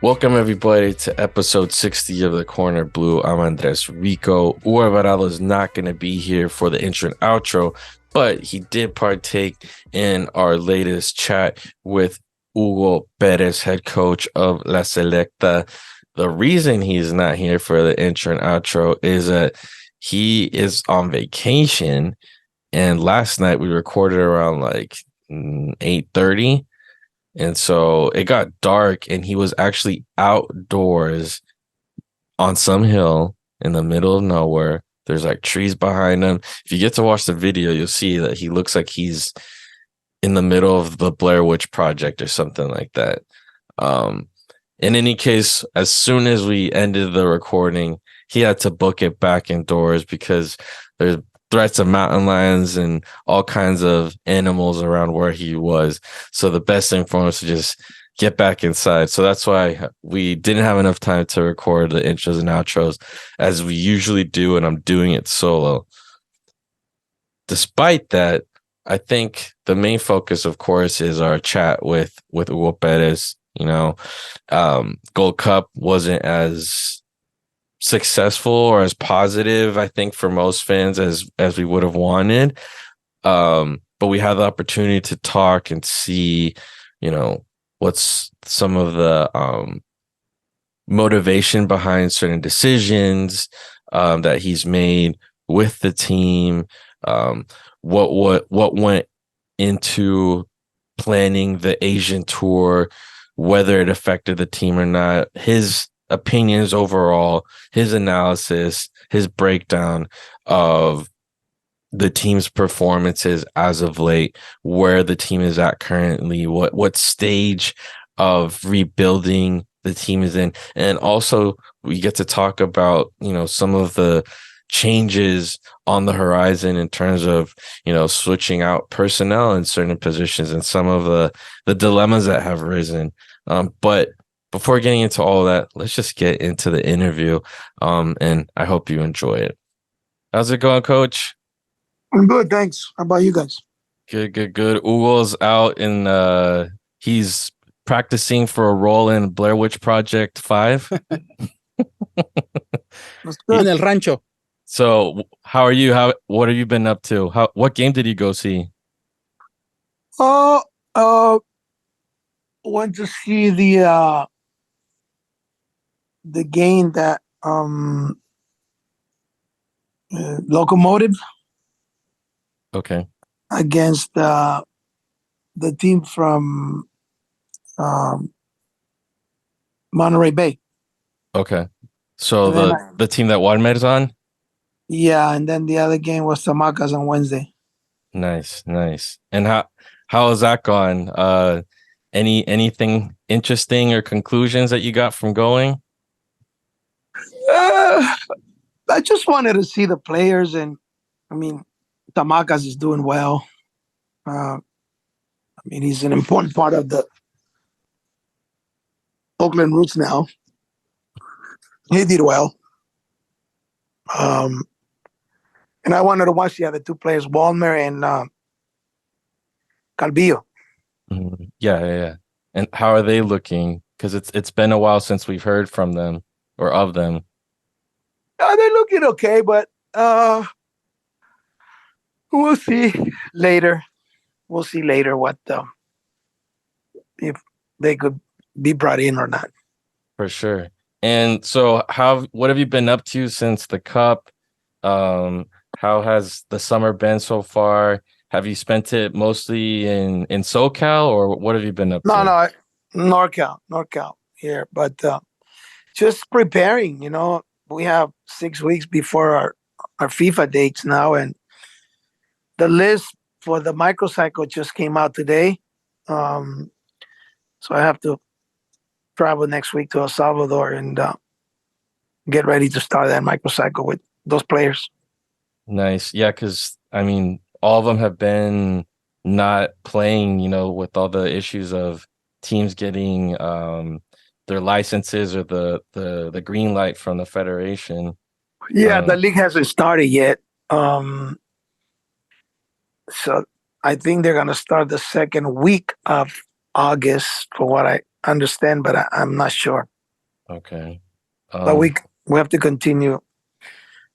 Welcome everybody to episode 60 of the Corner Blue. I'm Andres Rico. Hugo Alvarado is not going to be here for the intro and outro, but he did partake in our latest chat with Hugo Pérez, head coach of La Selecta. The reason he's not here for the intro and outro is that he is on vacation, and last night we recorded around like 8:30. And so it got dark, and he was actually outdoors on some hill in the middle of nowhere. There's like trees behind him. If you get to watch the video, you'll see that he looks like he's in the middle of the Blair Witch Project or something like that. In any case, as soon as we ended the recording, he had to book it back indoors because there's threats of mountain lions and all kinds of animals around where he was. So the best thing for him was to just get back inside. So that's why we didn't have enough time to record the intros and outros as we usually do, and I'm doing it solo. Despite that, I think the main focus, of course, is our chat with Hugo Pérez. Gold Cup wasn't as successful or as positive, I think, for most fans as we would have wanted. But we had the opportunity to talk and see, what's some of the motivation behind certain decisions that he's made with the team. What went into planning the Asian tour, whether it affected the team or not, his opinions overall, his analysis, his breakdown of the team's performances as of late, where the team is at currently, what stage of rebuilding the team is in. And also we get to talk about, some of the changes on the horizon in terms of, switching out personnel in certain positions and some of the dilemmas that have risen. But before getting into all that, let's just get into the interview. And I hope you enjoy it. How's it going, Coach? I'm good, thanks. How about you guys? Good. Hugo's out and he's practicing for a role in Blair Witch Project 5. That's good. In El Rancho. So how are you? What have you been up to? What game did you go see? Went to see the game that Locomotive Okay. against the team from Monterey Bay. Okay. So And then the team that Wadmed is on? Yeah, and then the other game was Tamacas on Wednesday. Nice. And how has that gone? Anything interesting or conclusions that you got from going? I just wanted to see the players, and I mean, Tamacas is doing well. He's an important part of the Oakland Roots now. He did well. And I wanted to watch the other two players, Walmer and Calvillo. Yeah. And how are they looking? Because it's been a while since we've heard from them or of them. They're looking okay, but we'll see later. We'll see later what if they could be brought in or not. For sure. And so what have you been up to since the Cup? How has the summer been so far? Have you spent it mostly in SoCal, or what have you been up to? No, NorCal here, but just preparing. We have 6 weeks before our FIFA dates now, and the list for the microcycle just came out today. So I have to travel next week to El Salvador and get ready to start that microcycle with those players. Nice. Yeah, because all of them have been not playing, with all the issues of teams getting their licenses or the green light from the federation. Yeah, the league hasn't started yet. So I think they're going to start the second week of August, for what I understand, but I'm not sure. Okay. But Um, we have to continue,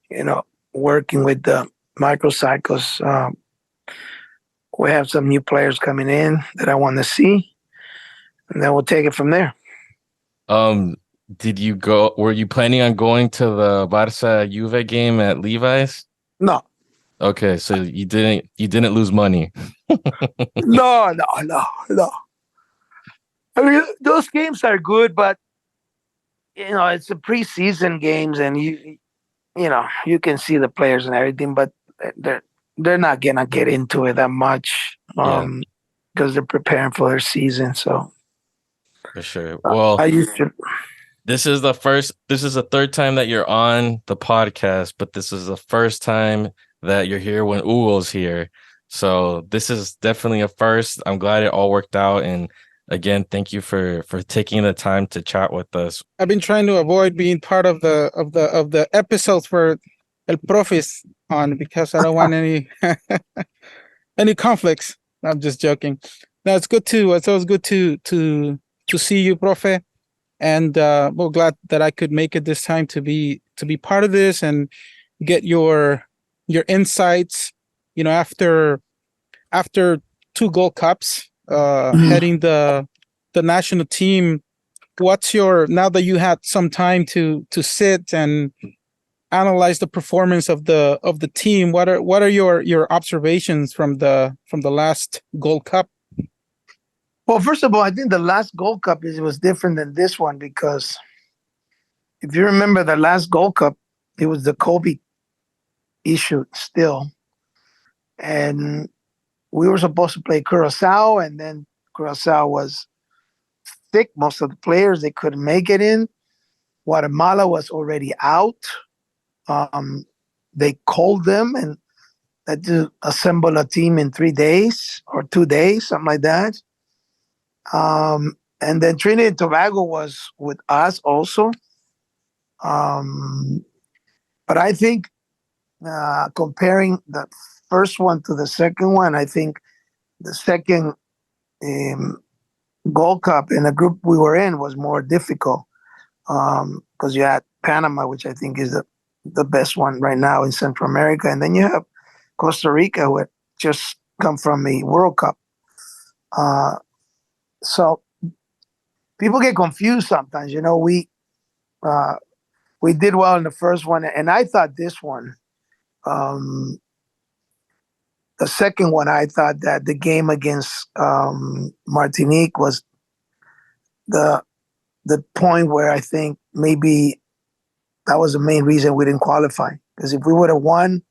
you know, working with the microcycles. We have some new players coming in that I want to see, and then we'll take it from there. um, were you planning on going to the Barca Juve game at Levi's? No, Okay, so you didn't lose money. no. I mean, those games are good, but it's the preseason games, and you can see the players and everything, but they're they're not gonna get into it that much, Yeah, because they're preparing for their season. So for sure. I Well, used to. this is the third time that you're on the podcast, but this is the first time that you're here when Ugo's here. So this is definitely a first. I'm glad it all worked out. And again, thank you for taking the time to chat with us. I've been trying to avoid being part of the episodes where El Profe's on because I don't want any any conflicts. I'm just joking. No, it's always good to see you, Profe. And well, glad that I could make it this time to be part of this and get your insights. After two Gold Cups, heading the national team. What's your now that you had some time to sit and analyze the performance of the team? What are your observations from the last Gold Cup? Well, first of all, I think the last Gold Cup was different than this one because if you remember the last Gold Cup, it was the COVID issue still, and we were supposed to play Curacao, and then Curacao was sick. Most of the players they couldn't make it in. Guatemala was already out. Um, they called them and had to assemble a team in 3 days or 2 days, something like that. And then Trinidad and Tobago was with us also. Um, but I think comparing the first one to the second one, I think the second um, Gold Cup in the group we were in was more difficult because you had Panama, which I think is the best one right now in Central America, and then you have Costa Rica, who had just come from a World Cup. So people get confused sometimes. Uh, we did well in the first one, and I thought this one, um, the second one, I thought that the game against Martinique was the the point where I think maybe that was the main reason we didn't qualify. Because if we would have won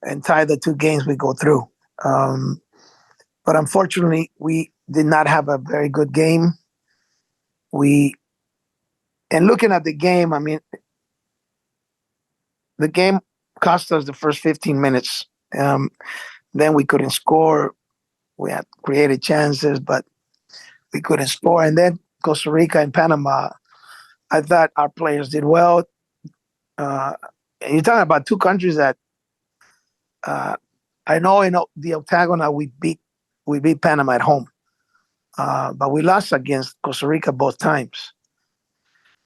and tied the two games, we go through. Um, but unfortunately, we did not have a very good game. We and looking at the game, I mean, the game cost us the first 15 minutes. Then we couldn't score. We had created chances, but we couldn't score. And then Costa Rica and Panama, I thought our players did well. And you're talking about two countries that uh, I know in the octagonal we beat Panama at home, but we lost against Costa Rica both times.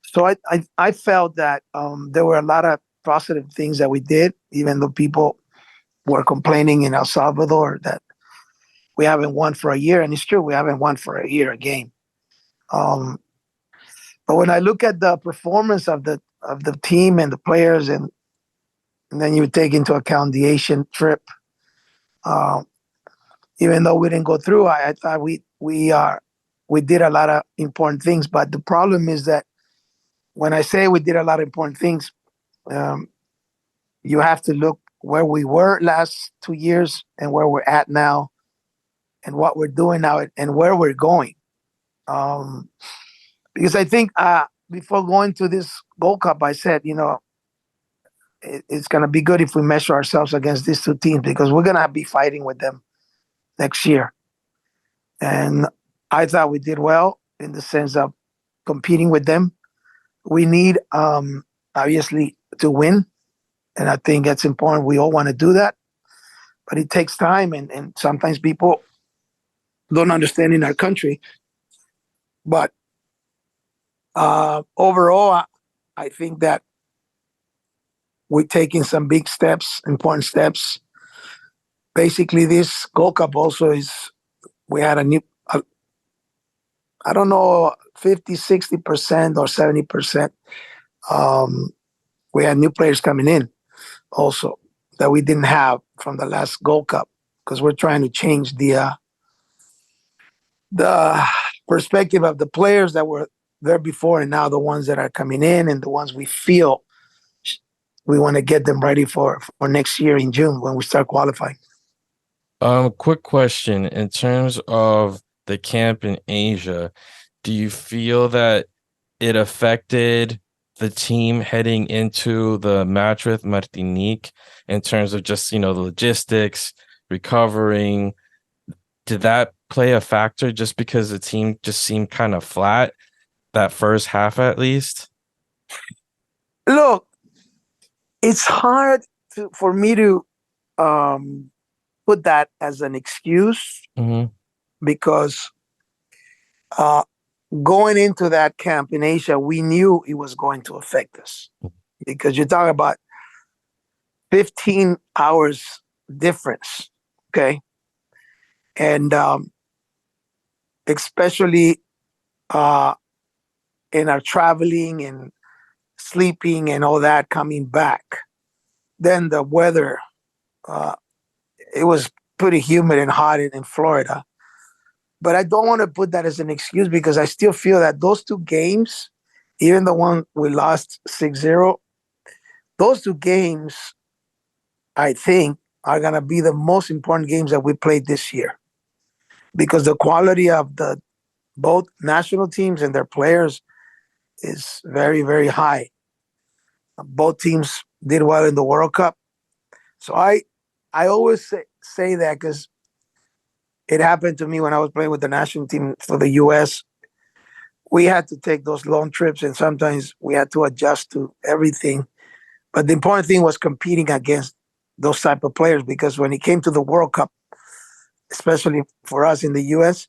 So I felt that there were a lot of positive things that we did, even though people were complaining in El Salvador that we haven't won for a year, and it's true we haven't won for a year a game. Um, but when I look at the performance of the team and the players, and then you take into account the Asian trip, uh, even though we didn't go through, I thought we did a lot of important things. But the problem is that when I say we did a lot of important things, um, you have to look where we were last 2 years and where we're at now, and what we're doing now and where we're going. Um, because I think before going to this Gold Cup, I said, it's going to be good if we measure ourselves against these two teams because we're going to be fighting with them next year. And I thought we did well in the sense of competing with them. We need, obviously, to win. And I think that's important. We all want to do that. But it takes time. And sometimes people don't understand in our country. But Overall, I think that we're taking some big steps, important steps. Basically, this Gold Cup also we had a new, I don't know, 50, 60% or 70%. We had new players coming in also that we didn't have from the last Gold Cup because we're trying to change the perspective of the players that were there before and now the ones that are coming in and the ones we feel we want to get them ready for next year in June when we start qualifying. Quick question. In terms of the camp in Asia, do you feel that it affected the team heading into the match with Martinique in terms of just, the logistics, recovering? Did that play a factor just because the team just seemed kind of flat that first half at least? Look, it's hard for me to put that as an excuse because going into that camp in Asia, we knew it was going to affect us because you're talking about 15 hours difference, okay? And especially in our traveling and sleeping and all that coming back. Then the weather, it was pretty humid and hot in Florida. But I don't want to put that as an excuse because I still feel that those two games, even the one we lost 6-0, those two games, I think, are going to be the most important games that we played this year. Because the quality of the both national teams and their players is very, very high. Both teams did well in the World Cup. So I always say that because it happened to me when I was playing with the national team for the U.S. We had to take those long trips, and sometimes we had to adjust to everything. But the important thing was competing against those type of players because when it came to the World Cup, especially for us in the U.S.,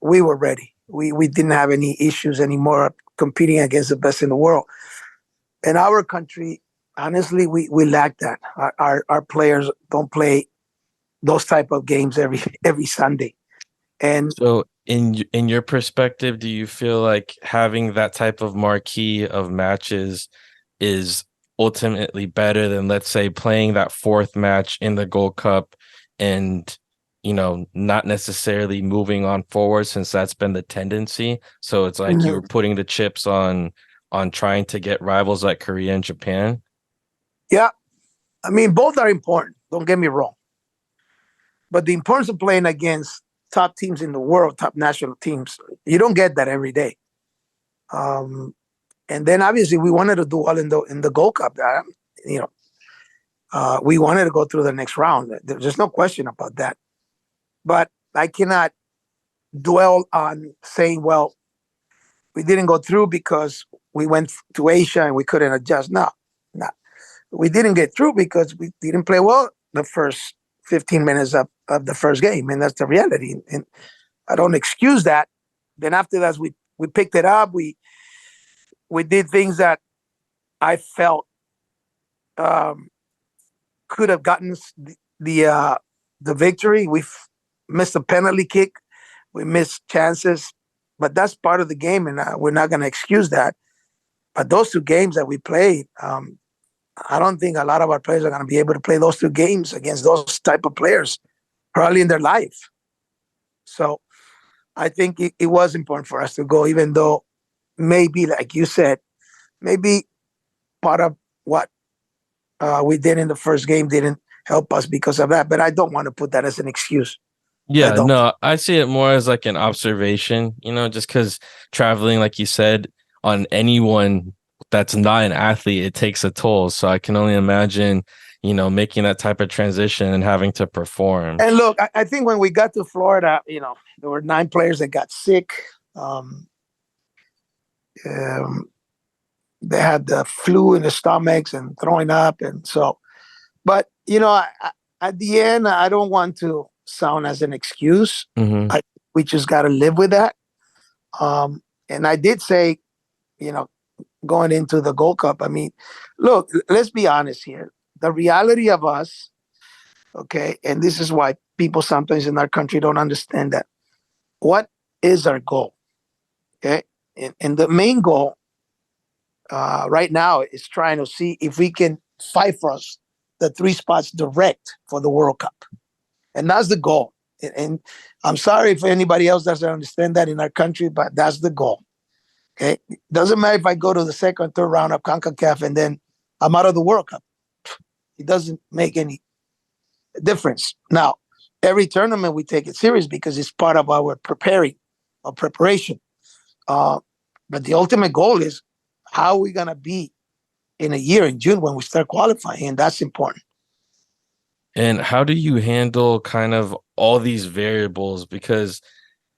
we were ready. We didn't have any issues anymore competing against the best in the world. In our country, honestly, we lack that. Our players don't play those type of games every Sunday. And so in your perspective, do you feel like having that type of marquee of matches is ultimately better than, let's say, playing that fourth match in the Gold Cup and not necessarily moving on forward, since that's been the tendency? So it's like you were putting the chips on trying to get rivals like Korea and Japan? Yeah. I mean, both are important. Don't get me wrong. But the importance of playing against top teams in the world, top national teams, you don't get that every day. And then obviously we wanted to do well in the Gold Cup. We wanted to go through the next round. There's no question about that. But I cannot dwell on saying, well, we didn't go through because we went to Asia and we couldn't adjust. No. We didn't get through because we didn't play well the first 15 minutes of the first game. And that's the reality. And I don't excuse that. Then after that, we picked it up. We did things that I felt could have gotten the victory. We missed a penalty kick. We missed chances. But that's part of the game, and we're not going to excuse that. But those two games that we played, I don't think a lot of our players are going to be able to play those two games against those type of players probably in their life. So I think it was important for us to go, even though maybe, like you said, maybe part of what we did in the first game didn't help us because of that. But I don't want to put that as an excuse. Yeah, no, I see it more as like an observation, just because traveling, like you said, on anyone that's not an athlete, it takes a toll. So I can only imagine, making that type of transition and having to perform. And look, I think when we got to Florida, there were 9 players that got sick. They had the flu in their stomachs and throwing up. And so, but, at the end, I don't want to sound as an excuse. We just got to live with that. And I did say, you know, going into the Gold Cup, I mean, look, let's be honest here. The reality of us, okay, and this is why people sometimes in our country don't understand that. What is our goal? Okay. And the main goal right now is trying to see if we can fight for us the 3 spots direct for the World Cup. And that's the goal. And I'm sorry if anybody else doesn't understand that in our country, but that's the goal. Okay. Doesn't matter if I go to the second, third round of CONCACAF and then I'm out of the World Cup. It doesn't make any difference. Now, every tournament we take it serious because it's part of our preparation. But the ultimate goal is how are we going to be in a year in June when we start qualifying, and that's important. And how do you handle kind of all these variables? Because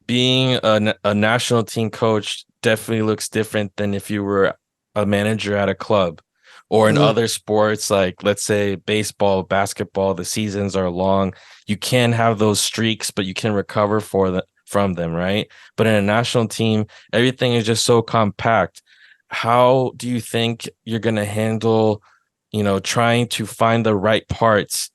being a national team coach definitely looks different than if you were a manager at a club, or in other sports, like let's say baseball, basketball, the seasons are long. You can have those streaks, but you can recover from them, right? But in a national team, everything is just so compact. How do you think you're going to handle, trying to find the right parts?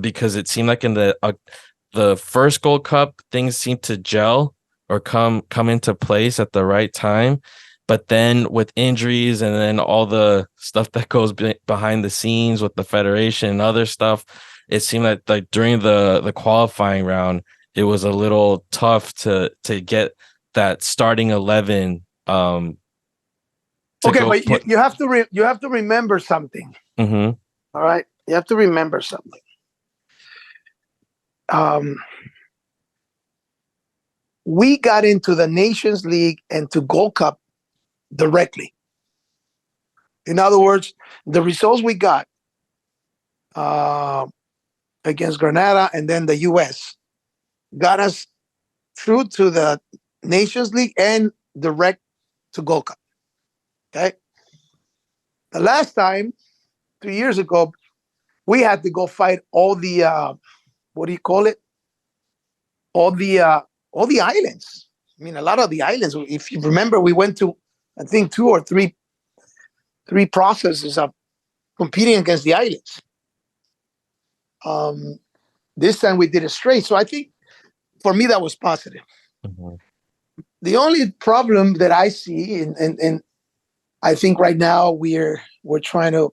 Because it seemed like in the first Gold Cup, things seemed to gel or come into place at the right time. But then with injuries and then all the stuff that goes behind the scenes with the federation and other stuff, it seemed like during the qualifying round, it was a little tough to get that starting 11. Okay, but you have to remember something. Mm-hmm. All right, you have to remember something. We got into the Nations League and to Gold Cup directly. In other words, the results we got against Granada and then the U.S. got us through to the Nations League and direct to Gold Cup. Okay. The last time, 3 years ago, we had to go fight all the what do you call it? All the islands. I mean, a lot of the islands. If you remember, we went to, I think, 2 or 3 processes of competing against the islands. This time we did it straight. So I think for me that was positive. Mm-hmm. The only problem that I see, and I think right now we're trying to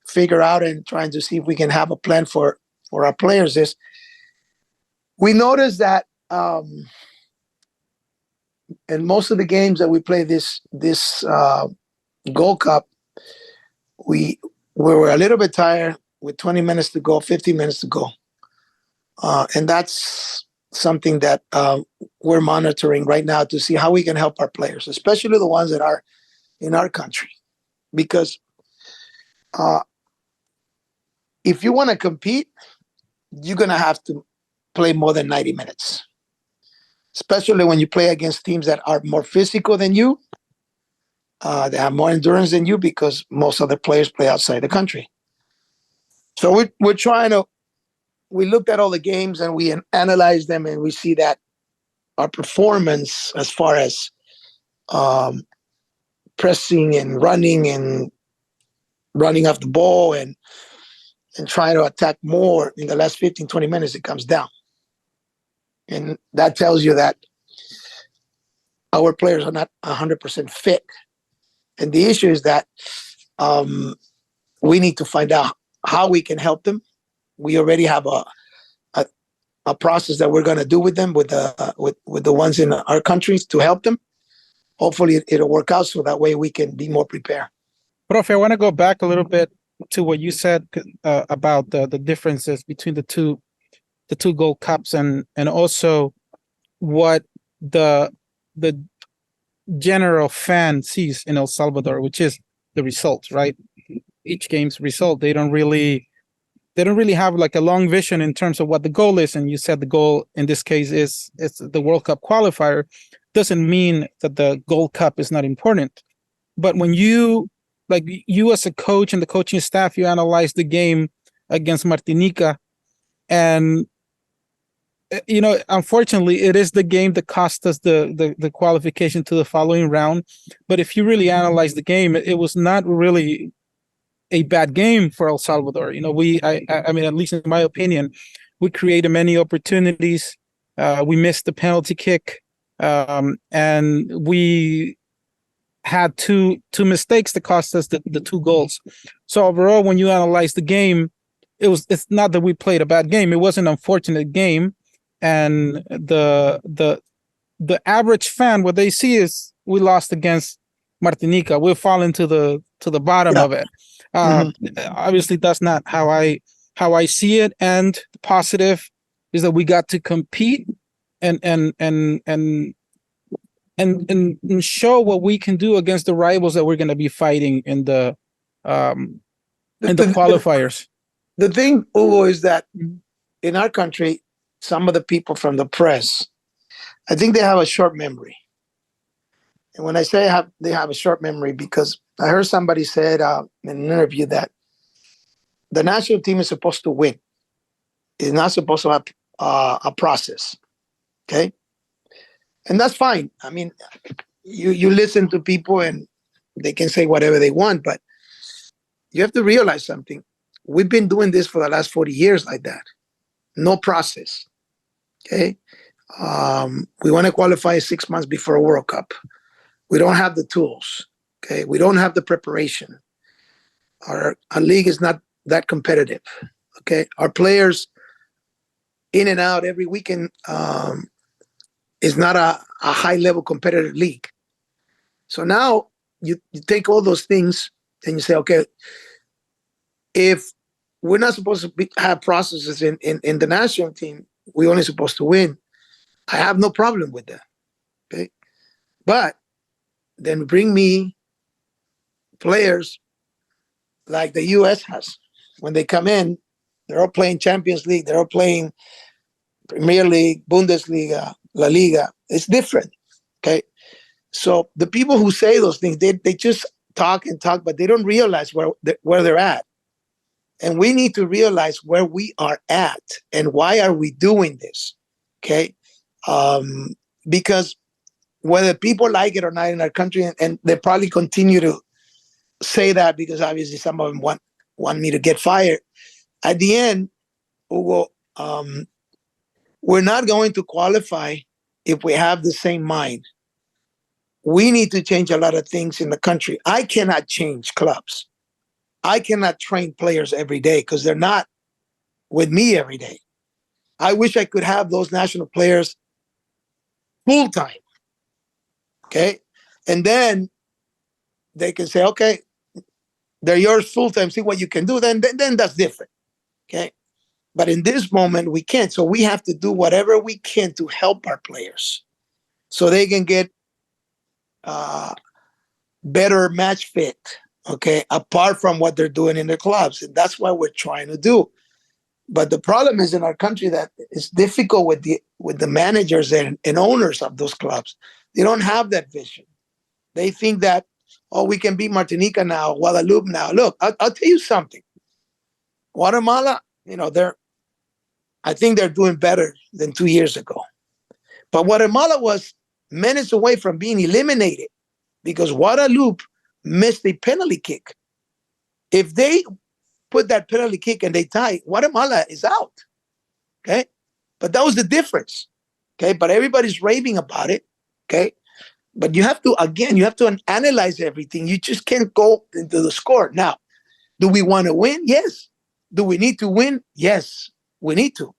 figure out and trying to see if we can have a plan for our players, is we noticed that in most of the games that we play this Gold Cup, we were a little bit tired with 20 minutes to go, 15 minutes to go. And that's something that we're monitoring right now to see how we can help our players, especially the ones that are in our country. Because if you want to compete, you're going to have to play more than 90 minutes, especially when you play against teams that are more physical than you. They have more endurance than you because most of the players play outside the country. So we're trying to, we looked at all the games and we analyzed them, and we see that our performance as far as pressing and running off the ball and trying to attack more in the last 15, 20 minutes, it comes down. And that tells you that our players are not 100% fit. And the issue is that we need to find out how we can help them. We already have a process that we're going to do with them, with the ones in our countries to help them. Hopefully it'll work out so that way we can be more prepared. Profe, I want to go back a little bit to what you said about the differences between the two Gold Cups and also what the general fan sees in El Salvador, which is the results, right? Each game's result. They don't really have like a long vision in terms of what the goal is. And you said the goal in this case is the World Cup qualifier. Doesn't mean that the Gold Cup is not important. But when you as a coach and the coaching staff, you analyze the game against Martinique, and unfortunately, it is the game that cost us the qualification to the following round. But if you really analyze the game, it was not really a bad game for El Salvador. I mean, at least in my opinion, we created many opportunities. We missed the penalty kick, and we had two mistakes that cost us the 2 goals. So overall, when you analyze the game, it's not that we played a bad game. It was an unfortunate game, and the average fan, what they see is we lost against Martinique. We'll fall into the bottom of it. Obviously, that's not how I see it. And the positive is that we got to compete and show what we can do against the rivals that we're going to be fighting in the qualifiers. The thing, Hugo, is that in our country, some of the people from the press, I think they have a short memory. And when I say they have a short memory, because I heard somebody said in an interview that the national team is supposed to win. It's not supposed to have a process. Okay? And that's fine. I mean, you listen to people and they can say whatever they want, but you have to realize something. We've been doing this for the last 40 years like that. No process. Okay? We want to qualify 6 months before a World Cup. We don't have the tools. Okay? We don't have the preparation. Our league is not that competitive. Okay? Our players in and out every weekend is not a high-level competitive league. So now you take all those things and you say, okay, if we're not supposed to have processes in the national team, we're only supposed to win. I have no problem with that. Okay, but then bring me players like the U.S. has. When they come in, they're all playing Champions League. They're all playing Premier League, Bundesliga, La Liga. It's different. Okay, so the people who say those things, they just talk and talk, but they don't realize where they're at. And we need to realize where we are at and why are we doing this, okay? Because whether people like it or not in our country, and they probably continue to say that because obviously some of them want me to get fired. At the end, Hugo, we're not going to qualify if we have the same mind. We need to change a lot of things in the country. I cannot change clubs. I cannot train players every day because they're not with me every day. I wish I could have those national players full time. Okay. And then they can say, okay, they're yours full time. See what you can do. Then that's different. Okay. But in this moment, we can't. So we have to do whatever we can to help our players so they can get better match fit. Okay, apart from what they're doing in their clubs. And that's what we're trying to do. But the problem is in our country that it's difficult with the managers and owners of those clubs. They don't have that vision. They think that, oh, we can beat Martinique now, Guadeloupe now. Look, I'll tell you something. Guatemala, I think they're doing better than 2 years ago. But Guatemala was minutes away from being eliminated because Guadeloupe missed a penalty kick. If they put that penalty kick and they tie, Guatemala is out. Okay. But that was the difference. Okay. But everybody's raving about it. Okay. But you have to analyze everything. You just can't go into the score. Now, do we want to win? Yes. Do we need to win? Yes, we need to.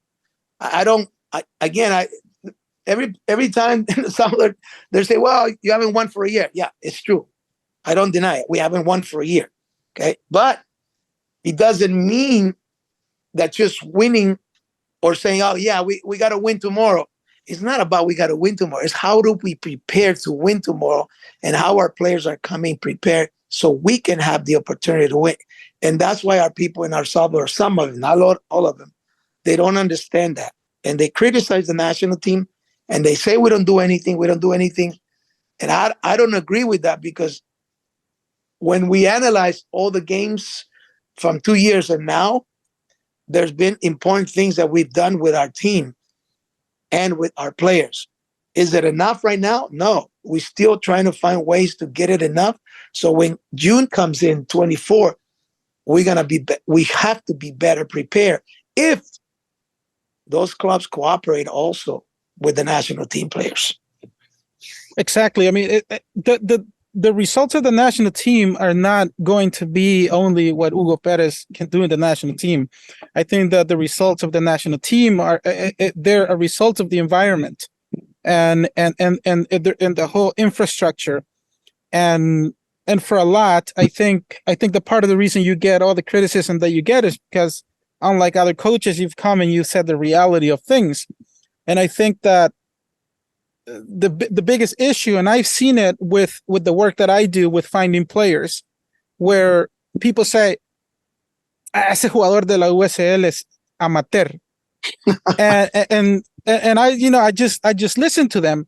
Every time they say, well, you haven't won for a year. Yeah, it's true. I don't deny it. We haven't won for a year. Okay. But it doesn't mean that just winning or saying, oh, yeah, we got to win tomorrow. It's not about we got to win tomorrow. It's how do we prepare to win tomorrow and how our players are coming prepared so we can have the opportunity to win. And that's why our people in El Salvador, some of them, not all of them, they don't understand that. And they criticize the national team and they say we don't do anything. And I don't agree with that because when we analyze all the games from 2 years and now, there's been important things that we've done with our team. and with our players. Is it enough right now? No. We're still trying to find ways to get it enough. So when June comes in, 24, we have to be better prepared if those clubs cooperate also with the national team players. Exactly. I mean, the results of the national team are not going to be only what Hugo Pérez can do in the national team. I think that the results of the national team are they're a result of the environment and the whole infrastructure. And for a lot, I think the part of the reason you get all the criticism that you get is because, unlike other coaches, you've come and you said the reality of things. And I think that the biggest issue, and I've seen it with the work that I do with finding players, where people say, ese jugador de la USL es amateur. and I just listen to them,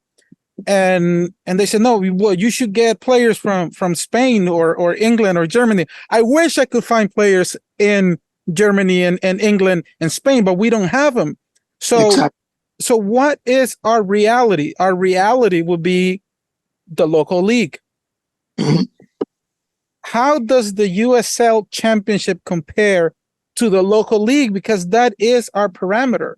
and they said, no, well, you should get players from Spain or England or Germany. I wish I could find players in Germany and England and Spain, but we don't have them. So Exactly. So what is our reality? Our reality would be the local league. Mhm. How does the USL Championship compare to the local league? Because that is our parameter.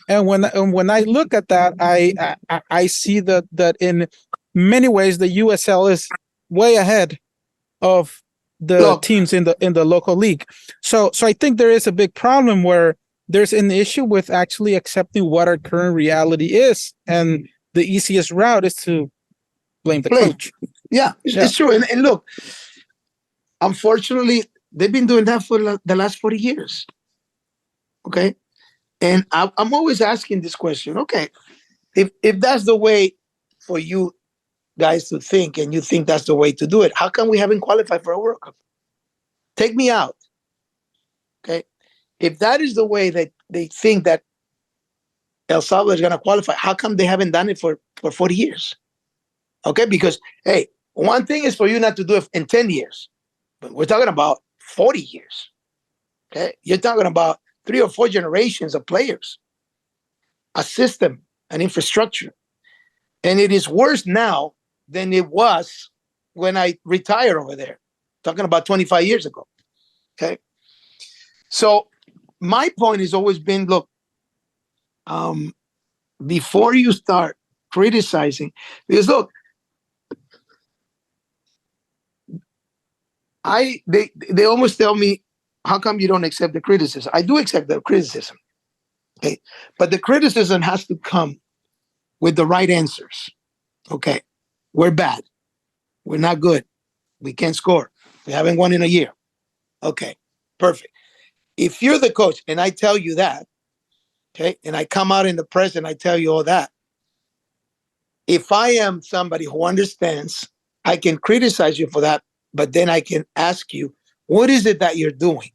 And when I look at that, I see that in many ways the USL is way ahead of the teams in the local league. So I think there is a big problem where there's an issue with actually accepting what our current reality is, and the easiest route is to blame the coach. Yeah, it's true. And look, unfortunately, they've been doing that for the last 40 years. Okay. And I'm always asking this question. Okay, if that's the way for you guys to think, and you think that's the way to do it, how come we haven't qualified for a World Cup? Take me out. Okay. If that is the way that they think that El Salvador is going to qualify, how come they haven't done it for 40 years? Okay, because, hey, one thing is for you not to do it in 10 years, but we're talking about 40 years. Okay, you're talking about 3 or 4 generations of players, a system, an infrastructure. And it is worse now than it was when I retired over there, talking about 25 years ago. Okay, so my point has always been, look, before you start criticizing, because look, they almost tell me, how come you don't accept the criticism? I do accept the criticism, okay, but the criticism has to come with the right answers. Okay, we're bad, we're not good, we can't score, we haven't won in a year. Okay, perfect. If you're the coach and I tell you that, okay, and I come out in the press and I tell you all that, if I am somebody who understands, I can criticize you for that, but then I can ask you, what is it that you're doing?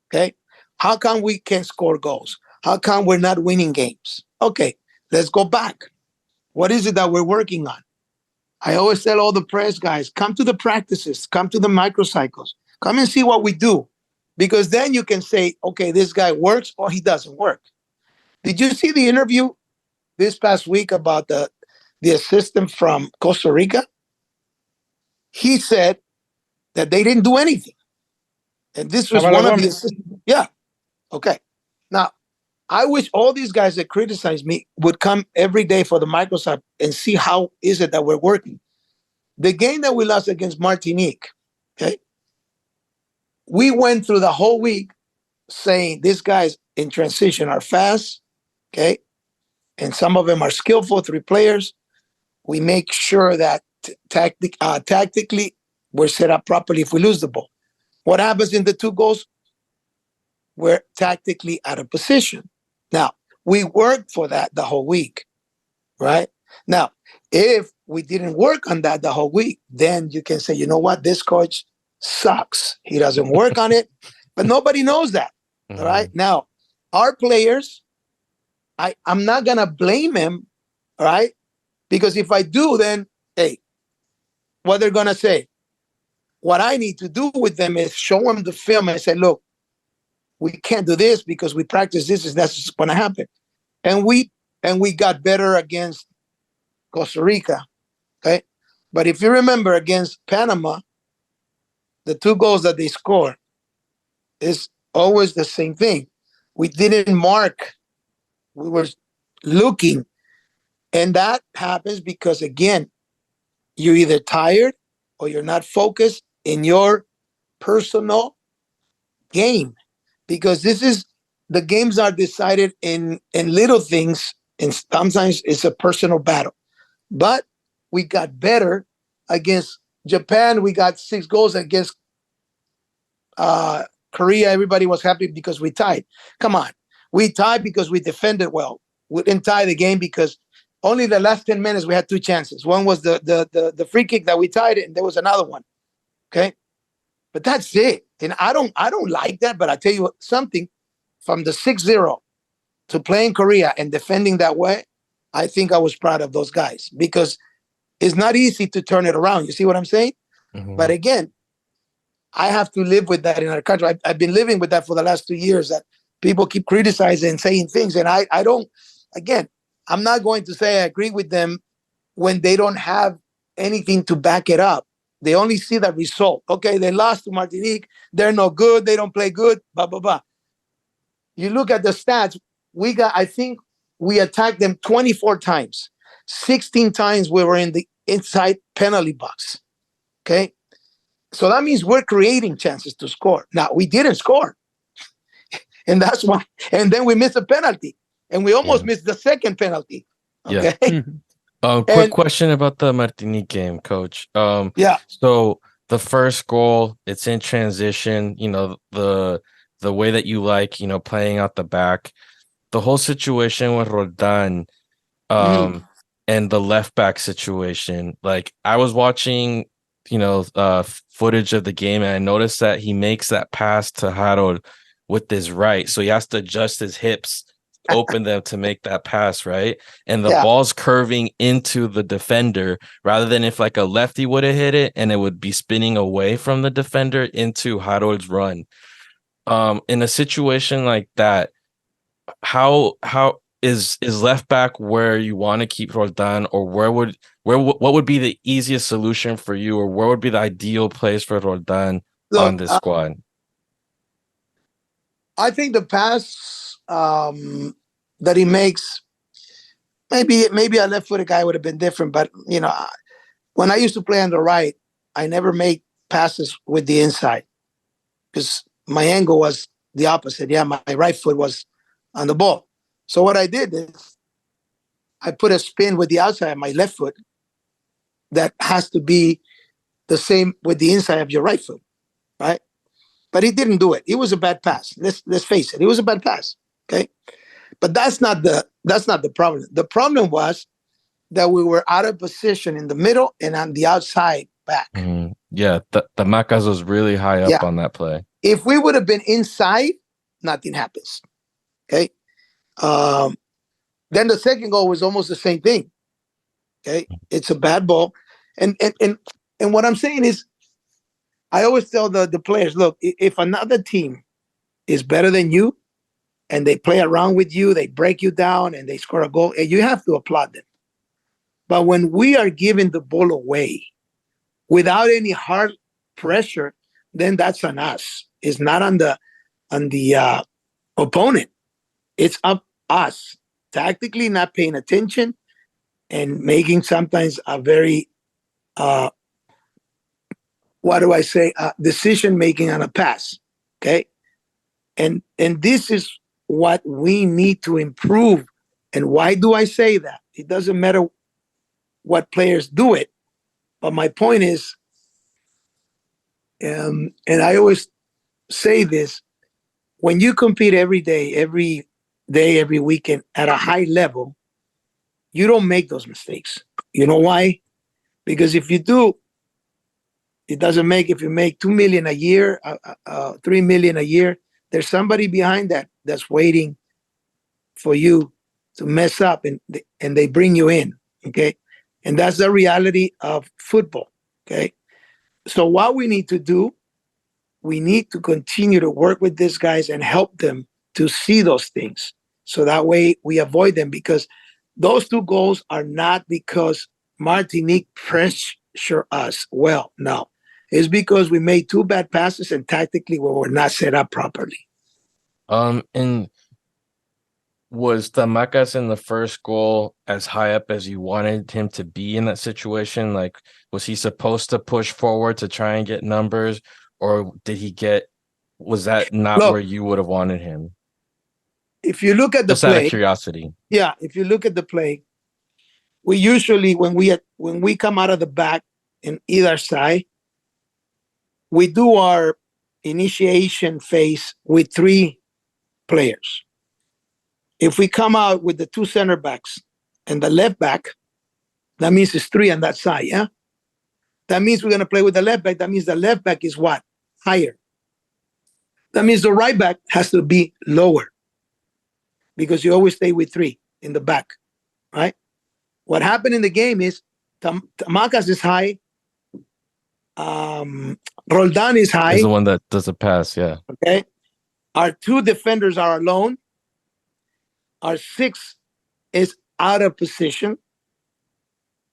Okay, how come we can't score goals? How come we're not winning games? Okay, let's go back. What is it that we're working on? I always tell all the press guys, come to the practices, come to the microcycles, come and see what we do. Because then you can say, okay, this guy works or he doesn't work. Did you see the interview this past week about the assistant from Costa Rica? He said that they didn't do anything. And this was one of the assistants. Yeah. Okay. Now, I wish all these guys that criticize me would come every day for the Microsoft and see how is it that we're working. The game that we lost against Martinique, okay, we went through the whole week saying these guys in transition are fast, okay, and some of them are skillful, 3 players. We make sure that tactically we're set up properly if we lose the ball. What happens in the 2 goals? We're tactically out of position. Now, we worked for that the whole week, right? Now, if we didn't work on that the whole week, then you can say, you know what, this coach sucks. He doesn't work on it, but nobody knows that, all right? Now, our players, I'm not going to blame him, all right? Because if I do, then, hey, what they're going to say? What I need to do with them is show them the film and say, look, we can't do this because we practice this, and that's what's going to happen. and we got better against Costa Rica. Okay, but if you remember against Panama, the 2 goals that they scored is always the same thing. We didn't mark. We were looking, and that happens because again, you're either tired or you're not focused in your personal game, because this is the games are decided in little things, and sometimes it's a personal battle. But we got better against Japan. We got 6 goals against Korea. Everybody was happy because we tied. Come on, we tied because we defended well. We didn't tie the game because only the last 10 minutes we had 2 chances. One was the free kick that we tied it, and there was another one. Okay, but that's it. And I don't like that. But I tell you something, from the 6-0 to playing Korea and defending that way, I think I was proud of those guys, because it's not easy to turn it around. You see what I'm saying? Mm-hmm. But again, I have to live with that in our country. I've been living with that for the last 2 years, that people keep criticizing and saying things. And I don't, again, I'm not going to say I agree with them when they don't have anything to back it up. They only see the result. Okay, they lost to Martinique. They're no good. They don't play good, blah, blah, blah. You look at the stats, I think we attacked them 24 times. 16 times we were in the inside penalty box. Okay. So that means we're creating chances to score. Now, we didn't score. And that's why. And then we missed a penalty. And we almost missed the second penalty. Okay. Yeah. Quick question about the Martinique game, Coach. Yeah. So the first goal, it's in transition, the way that you like, playing out the back. The whole situation with Roldan, and the left back situation. Like, I was watching, footage of the game, and I noticed that he makes that pass to Harold with his right. So he has to adjust his hips, open them to make that pass, right? And the ball's curving into the defender, rather than if like a lefty would have hit it and it would be spinning away from the defender into Harold's run. In a situation like that, how is left back where you want to keep Roldan, or what would be the easiest solution for you, or where would be the ideal place for Roldan on this squad? I think the pass that he makes, maybe a left-footed guy would have been different. But when I used to play on the right, I never made passes with the inside, because my angle was the opposite. Yeah, my right foot was on the ball. So what I did is I put a spin with the outside of my left foot that has to be the same with the inside of your right foot, right? But he didn't do it. It was a bad pass. Let's face it. It was a bad pass. Okay, but that's not the problem. The problem was that we were out of position in the middle and on the outside back. Mm-hmm. Yeah, the Macas was really high up on that play. If we would have been inside, nothing happens. Okay. Then the second goal was almost the same thing. Okay, it's a bad ball, and what I'm saying is, I always tell the players, look, if another team is better than you, and they play around with you, they break you down, and they score a goal, and you have to applaud them. But when we are giving the ball away without any hard pressure, then that's on us. It's not on the opponent. It's up us, tactically not paying attention and making sometimes a very decision making on a pass. Okay, and this is what we need to improve. And why do I say that? It doesn't matter what players do it, but my point is, and I always say this: when you compete every day, every weekend at a high level, you don't make those mistakes. You know why? Because if you do, it doesn't make. If you make 2 million a year, 3 million a year, there's somebody behind that's waiting for you to mess up, and they bring you in. Okay, and that's the reality of football. Okay, so what we need to do, we need to continue to work with these guys and help them to see those things. So that way we avoid them, because those 2 goals are not because Martinique pressure us well. No, it's because we made 2 bad passes and tactically we were not set up properly. And was Tamacas in the first goal as high up as you wanted him to be in that situation? Like, was he supposed to push forward to try and get numbers, or was that not Look, where you would have wanted him? if you look at the Just out of play, curiosity. yeah, if you look at the play, we usually, when we come out of the back in either side, we do our initiation phase with 3 players. If we come out with the 2 center backs and the left back, that means it's 3 on that side, yeah? That means we're going to play with the left back. That means the left back is what? Higher. That means the right back has to be lower, because you always stay with 3 in the back, right? What happened in the game is Tamacas is high. Roldan is high. Is the one that does a pass, yeah. Okay. Our 2 defenders are alone. Our 6 is out of position.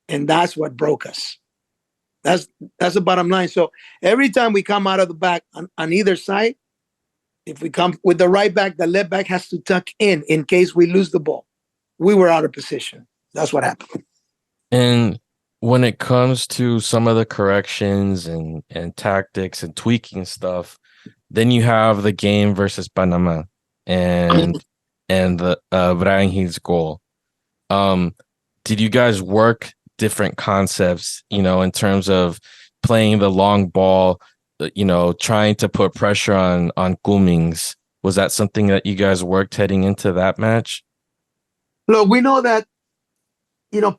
And that's what broke us. That's the bottom line. So every time we come out of the back on either side, if we come with the right back, the left back has to tuck in case we lose the ball. We were out of position. That's what happened. And when it comes to some of the corrections and tactics and tweaking stuff, then you have the game versus Panama and the Brian Hill's goal. Did you guys work different concepts, in terms of playing the long ball, trying to put pressure on Cummings? Was that something that you guys worked heading into that match? Look, we know that,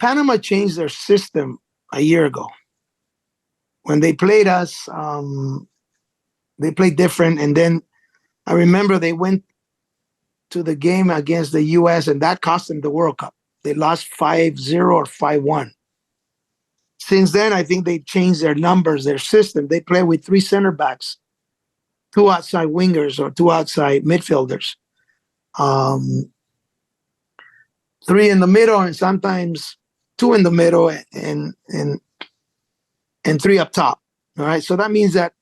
Panama changed their system a year ago. When they played us, they played different. And then I remember they went to the game against the U.S. and that cost them the World Cup. They lost 5-0 or 5-1. Since then, I think they changed their numbers, their system. They play with 3 center backs, 2 outside wingers or 2 outside midfielders, 3 in the middle, and sometimes 2 in the middle and 3 up top. All right. So that means that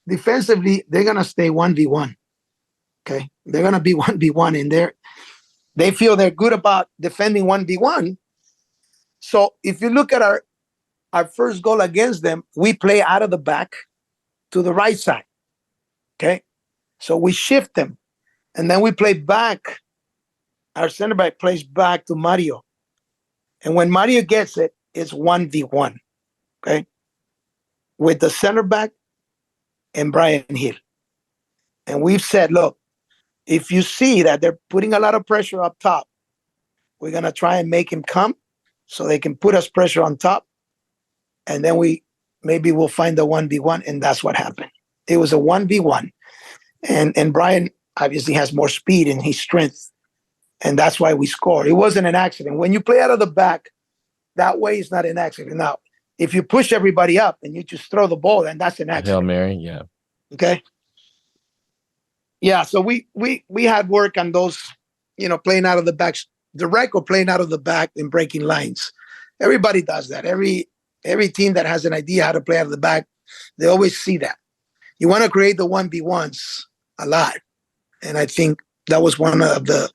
defensively, they're going to stay 1v1. Okay. They're going to be 1v1 in there. They feel they're good about defending 1v1. So if you look at our first goal against them, we play out of the back to the right side. Okay. So we shift them and then we play back. Our center back plays back to Mario. And when Mario gets it, it's 1v1. Okay. With the center back and Brian Hill. And we've said, look, if you see that they're putting a lot of pressure up top, we're going to try and make him come so they can put us pressure on top. And then maybe we'll find the 1v1. And that's what happened. It was a 1v1. And Brian obviously has more speed and his strength. And that's why we scored. It wasn't an accident. When you play out of the back, that way it's not an accident. Now, if you push everybody up and you just throw the ball, then that's an accident. Hail Mary, yeah. Okay. Yeah, so we had work on those, playing out of the back direct or playing out of the back and breaking lines. Everybody does that. Every team that has an idea how to play out of the back, they always see that. You want to create the 1v1s a lot. And I think that was one of the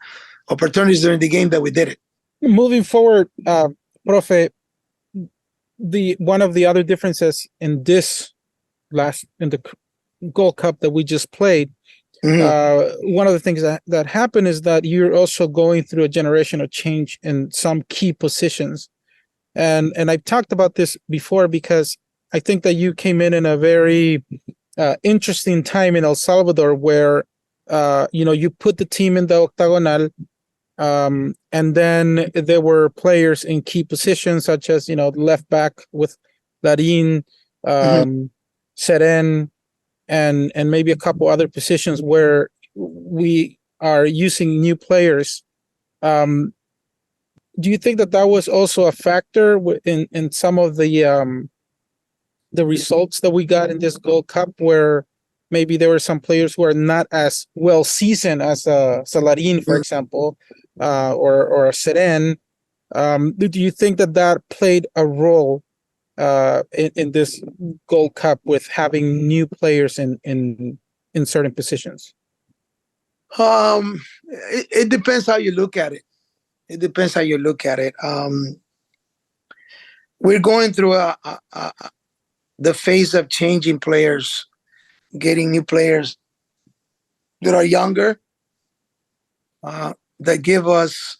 opportunities during the game that we did it. Moving forward, Profe, one of the other differences in the Gold Cup that we just played, one of the things that happened is that you're also going through a generational change in some key positions. And I've talked about this before because I think that you came in a very interesting time in El Salvador where, you put the team in the octagonal, and then there were players in key positions such as, left back with Larin, Seren, and maybe a couple other positions where we are using new players. Do you think that was also a factor in some of the results that we got in this Gold Cup, where maybe there were some players who are not as well seasoned as Salarin, for example, or a Seren. Do you think that played a role in this Gold Cup with having new players in certain positions? It depends how you look at it. It depends how you look at it. We're going through the phase of changing players, getting new players that are younger, that give us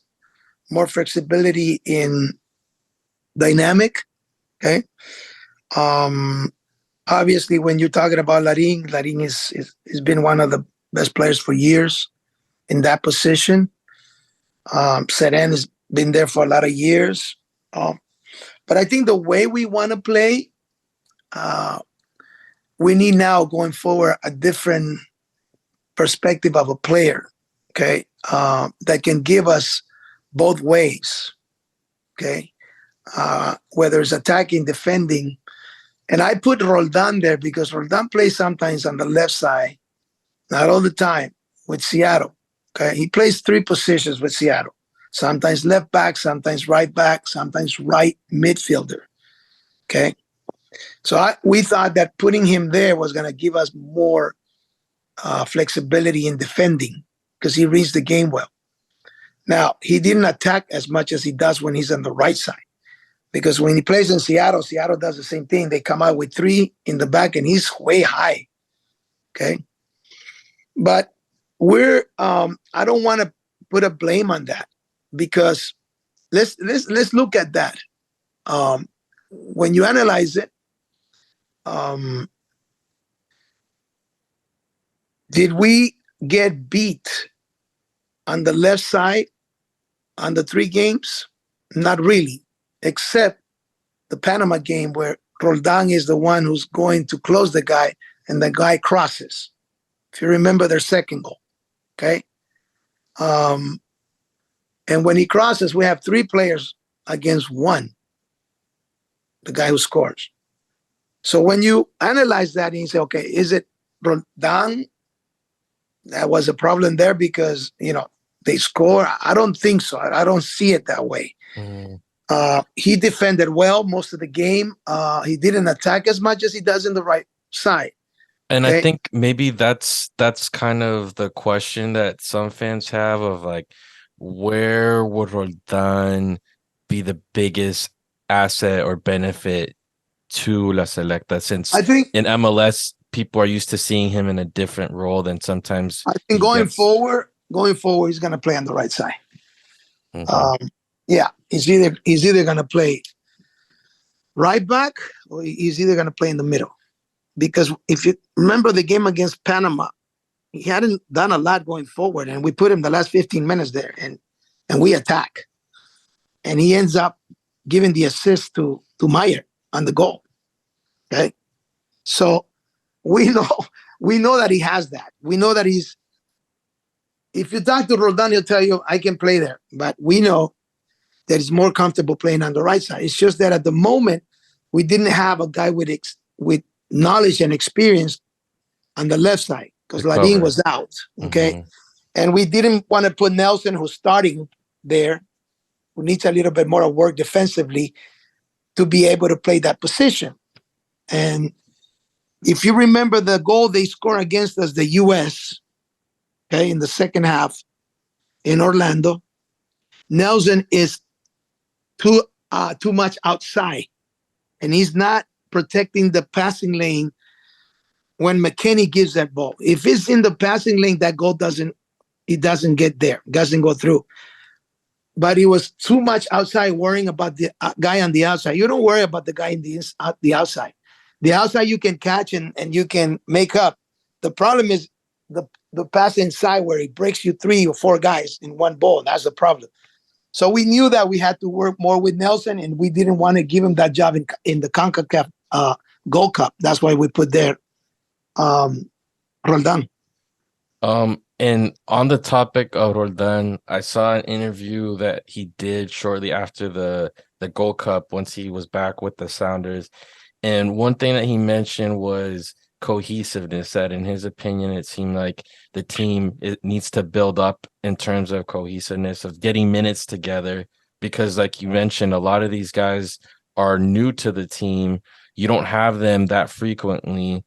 more flexibility in dynamic. Okay. Obviously, when you're talking about Larin has been one of the best players for years in that position. Seren has been there for a lot of years. But I think the way we want to play, we need now going forward a different perspective of a player, okay, that can give us both ways, okay, whether it's attacking, defending. And I put Roldan there because Roldan plays sometimes on the left side, not all the time, with Seattle. Okay, he plays 3 positions with Seattle. Sometimes left back, sometimes right back, sometimes right midfielder. Okay, so we thought that putting him there was going to give us more flexibility in defending because he reads the game well. Now, he didn't attack as much as he does when he's on the right side. Because when he plays in Seattle, Seattle does the same thing. They come out with 3 in the back, and he's way high. Okay, but I don't want to put a blame on that because let's look at that. When you analyze it, did we get beat on the left side on the 3 games? Not really. Except the Panama game where Roldan is the one who's going to close the guy and the guy crosses. If you remember their second goal, okay? And when he crosses, we have 3 players against 1, the guy who scores. So when you analyze that and you say, okay, is it Roldan that was a problem there because, they score? I don't think so. I don't see it that way. Mm. He defended well most of the game. He didn't attack as much as he does in the right side. And okay? I think maybe that's kind of the question that some fans have of like, where would Roldan be the biggest asset or benefit to La Selecta? Since I think in MLS, people are used to seeing him in a different role than sometimes. I think going forward, he's going to play on the right side. Mm-hmm. Yeah, he's either going to play right back or he's either going to play in the middle. Because if you remember the game against Panama, he hadn't done a lot going forward, and we put him the last 15 minutes there, and we attack. And he ends up giving the assist to Meyer on the goal. Okay? So we know that he has that. We know that if you talk to Roldan, he'll tell you, I can play there. But we know that he's more comfortable playing on the right side. It's just that at the moment, we didn't have a guy with knowledge and experience on the left side because Larin was out, okay? Mm-hmm. And we didn't want to put Nelson, who's starting there, who needs a little bit more of work defensively to be able to play that position. And if you remember the goal they scored against us, the U.S., okay, in the second half in Orlando, Nelson is too much outside, and he's not protecting the passing lane when McKennie gives that ball. If it's in the passing lane, that goal doesn't get there, doesn't go through. But he was too much outside, worrying about the guy on the outside. You don't worry about the guy in the outside. The outside you can catch and you can make up. The problem is the pass inside where he breaks you 3 or 4 guys in one ball. That's the problem. So we knew that we had to work more with Nelson, and we didn't want to give him that job in the CONCACAF Gold Cup. That's why we put there Roldan. And on the topic of Roldan, I saw an interview that he did shortly after the Gold Cup once he was back with the Sounders. And one thing that he mentioned was cohesiveness that, in his opinion, it seemed like the team it needs to build up in terms of cohesiveness of getting minutes together? Because, like you mentioned, a lot of these guys are new to the team. You don't have them that frequently.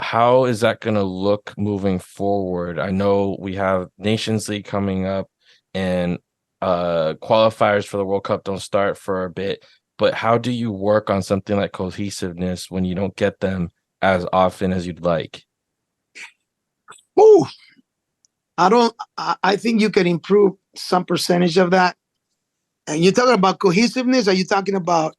How is that going to look moving forward? I know we have Nations League coming up, and qualifiers for the World Cup don't start for a bit. But how do you work on something like cohesiveness when you don't get them as often as you'd like? Ooh, I think you can improve some percentage of that. And you're talking about cohesiveness? Are you talking about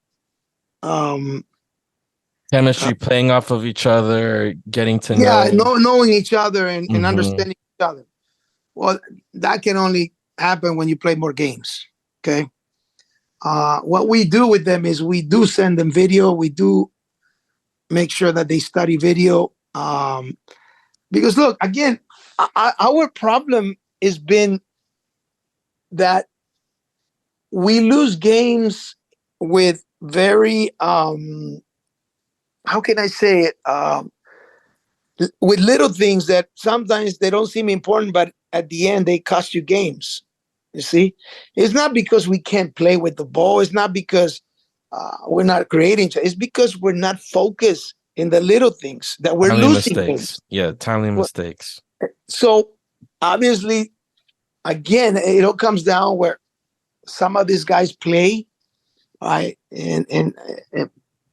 Chemistry, playing off of each other, getting to know. knowing each other and Mhm. understanding each other? Well, that can only happen when you play more games. Okay. What we do with them is we do send them video. We do make sure that they study video. Because look, again, our problem has been that we lose games with very how can I say it? With little things that sometimes they don't seem important, but at the end they cost you games. You see, it's not because we can't play with the ball. It's not because we're not creating. It's because we're not focused in the little things that we're Timely losing mistakes. games. Yeah, timely mistakes. So obviously, again, it all comes down where some of these guys play, right? And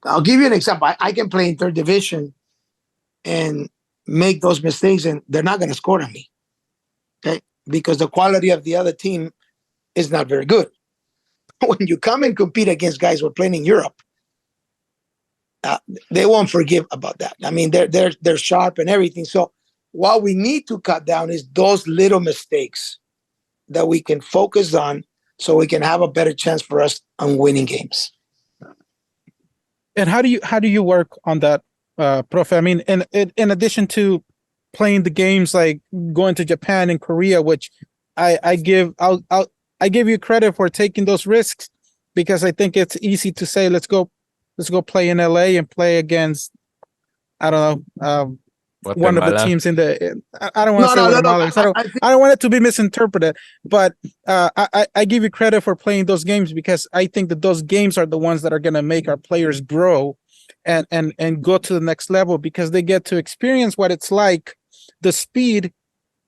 I'll give you an example. I can play in third division and make those mistakes, and they're not going to score on me, okay? Because the quality of the other team is not very good. When you come and compete against guys who are playing in Europe, they won't forgive about that. I mean, they're sharp and everything. So what we need to cut down is those little mistakes that we can focus on, so we can have a better chance for us on winning games. And how do you work on that, Profe? I mean, in addition to playing the games like going to Japan and Korea, which I give you credit for taking those risks, because I think it's easy to say let's go play in LA and play against, I don't know, one of the Guatemala. teams in the, I don't want to say No. Guatemala, because I think I don't want it to be misinterpreted, but I give you credit for playing those games, because I think that those games are the ones that are going to make our players grow and go to the next level, because they get to experience what it's like, the speed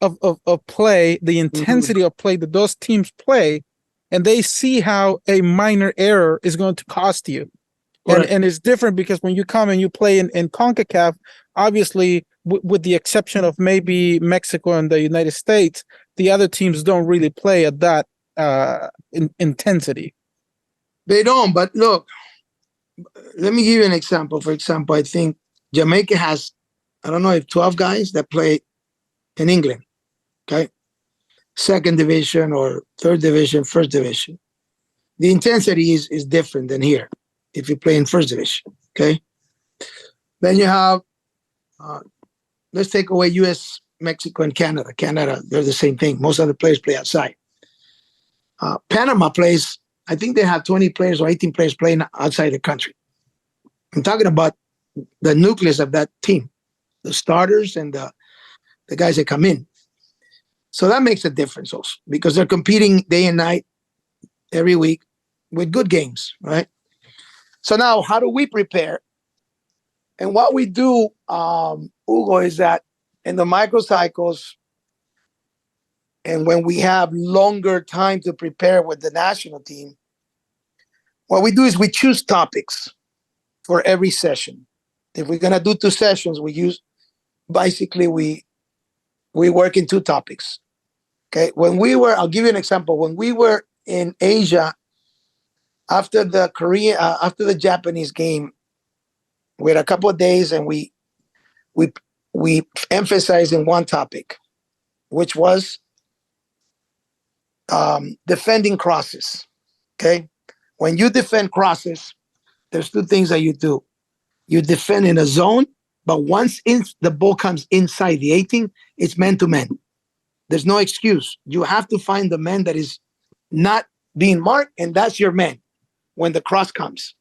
of play, the intensity of play that those teams play, and they see how a minor error is going to cost you. And it's different, because when you come and you play in CONCACAF, obviously, with the exception of maybe Mexico and the United States, the other teams don't really play at that intensity. they don't. But look, let me give you an example. For example, I think Jamaica has, I don't know if 12 guys that play in England, okay? Second division or third division, first division. The intensity is different than here if you play in first division, okay? Then you have, let's take away US, Mexico, and Canada. Canada, they're the same thing. Most of the players play outside. Panama plays, I think they have 20 players or 18 players playing outside the country. I'm talking about the nucleus of that team, the starters and the guys that come in. So that makes a difference also, because they're competing day and night every week with good games, right? So now, how do we prepare? And what we do, Hugo, is that in the microcycles, and when we have longer time to prepare with the national team, what we do is we choose topics for every session. If we're gonna do 2 sessions, basically we work in 2 topics. Okay. I'll give you an example. When we were in Asia after the Japanese game, we had a couple of days, and we emphasized in one topic, which was defending crosses. Okay. When you defend crosses, there's 2 things that you do. You defend in a zone, but once the ball comes inside the 18, it's man to man. There's no excuse. You have to find the man that is not being marked, and that's your man when the cross comes.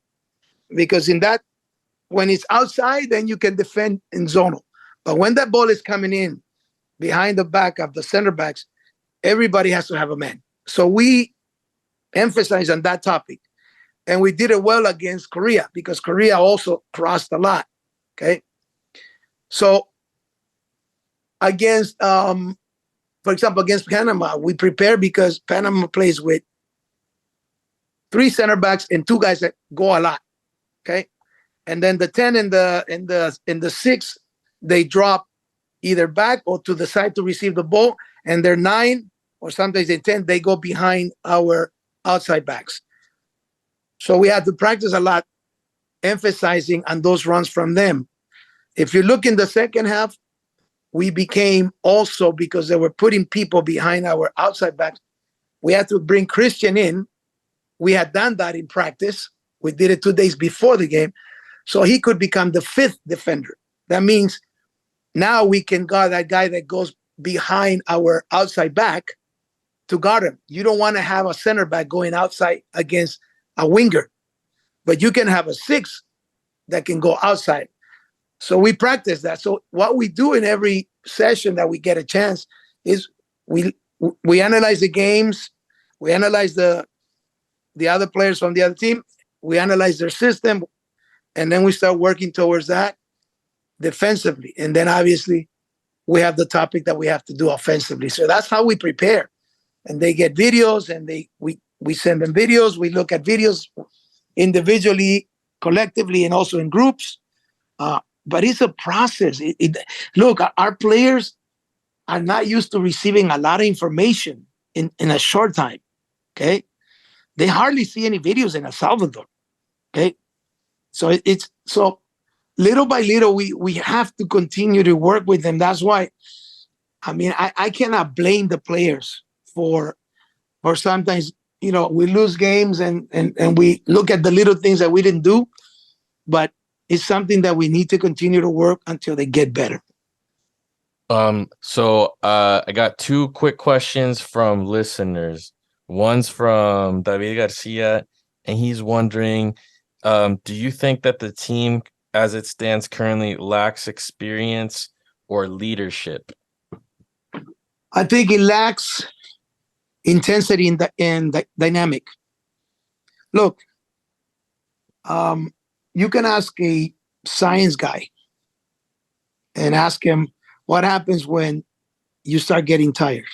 Because in that When it's outside, then you can defend in zonal. But when that ball is coming in behind the back of the center backs, everybody has to have a man. So we emphasize on that topic. And we did it well against Korea because Korea also crossed a lot. Okay. So against, for example, against Panama, we prepare because Panama plays with 3 center backs and 2 guys that go a lot. Okay. And then the 10 and the 6, they drop either back or to the side to receive the ball. And they're 9 or sometimes they 10, they go behind our outside backs. So we had to practice a lot, emphasizing on those runs from them. If you look in the second half, we became also, because they were putting people behind our outside backs, we had to bring Christian in. We had done that in practice. We did it 2 days before the game. So he could become the 5th defender. That means now we can guard that guy that goes behind our outside back to guard him. You don't want to have a center back going outside against a winger, but you can have a 6 that can go outside. So we practice that. So what we do in every session that we get a chance is we analyze the games, we analyze the other players from the other team, we analyze their system, and then we start working towards that defensively. And then obviously we have the topic that we have to do offensively. So that's how we prepare. And they get videos, and we send them videos. We look at videos individually, collectively, and also in groups. But it's a process. Look, our players are not used to receiving a lot of information in a short time. Okay, they hardly see any videos in El Salvador. Okay, so it's so little by little we have to continue to work with them. That's why, I mean, I cannot blame the players for sometimes, you know, we lose games and we look at the little things that we didn't do, but it's something that we need to continue to work until they get better. So I got 2 quick questions from listeners. One's from David Garcia, and he's wondering, do you think that the team as it stands currently lacks experience or leadership? I think it lacks intensity and the dynamic. Look, you can ask a science guy and ask him what happens when you start getting tired.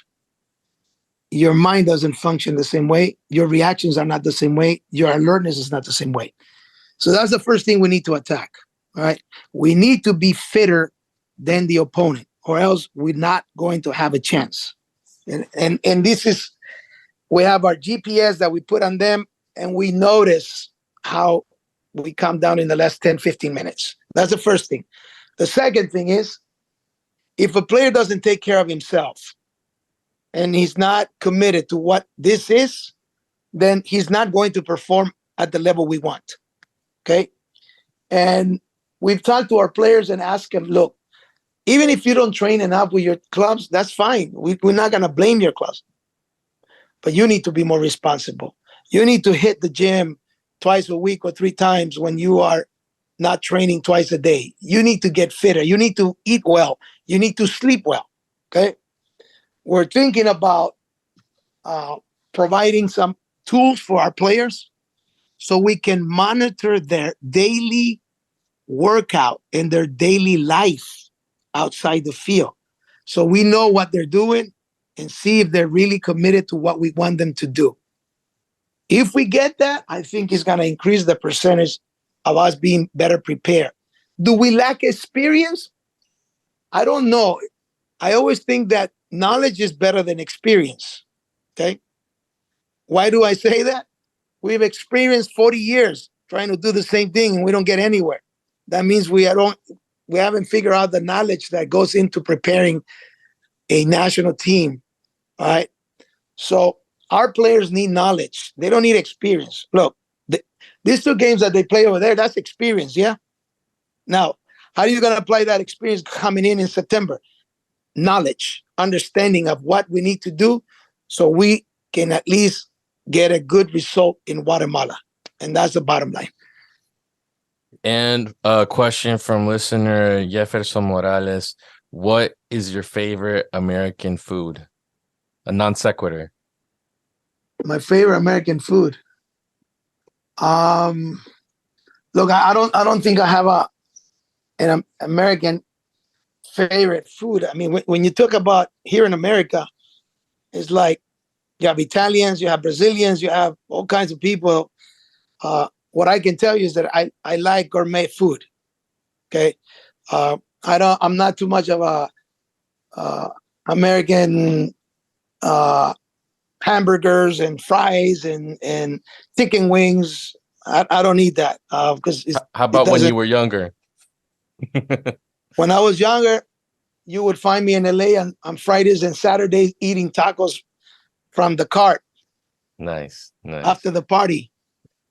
Your mind doesn't function the same way. Your reactions are not the same way. Your alertness is not the same way. So that's the first thing we need to attack. All right. We need to be fitter than the opponent, or else we're not going to have a chance. And this is, we have our GPS that we put on them, and we notice how we come down in the last 10, 15 minutes. That's the first thing. The second thing is, if a player doesn't take care of himself and he's not committed to what this is, then he's not going to perform at the level we want. Okay. And we've talked to our players and asked them, look, even if you don't train enough with your clubs, that's fine. We're not going to blame your clubs. But you need to be more responsible. You need to hit the gym twice a week or 3 times when you are not training twice a day. You need to get fitter. You need to eat well. You need to sleep well. Okay. We're thinking about providing some tools for our players so we can monitor their daily workout and their daily life outside the field. So we know what they're doing and see if they're really committed to what we want them to do. If we get that, I think it's going to increase the percentage of us being better prepared. Do we lack experience? I don't know. I always think that knowledge is better than experience. Okay. Why do I say that? We've experienced 40 years trying to do the same thing and we don't get anywhere. That means we haven't figured out the knowledge that goes into preparing a national team. All right. So our players need knowledge. They don't need experience. Look, these 2 games that they play over there, that's experience. Yeah. Now, how are you going to apply that experience coming in September? Knowledge, understanding of what we need to do so we can at least get a good result in Guatemala. And that's the bottom line. And a question from listener Jefferson Morales. What is your favorite American food? A non sequitur. My favorite American food. Look, I don't think I have an American favorite food. I mean, when you talk about here in America, it's like you have Italians, you have Brazilians, you have all kinds of people. What I can tell you is that I like gourmet food. Okay, I'm not too much of a American hamburgers and fries and chicken wings. I don't need that because How it about when you doesn't. were younger? When I was younger, you would find me in LA on Fridays and Saturdays eating tacos from the cart Nice, after nice. the party.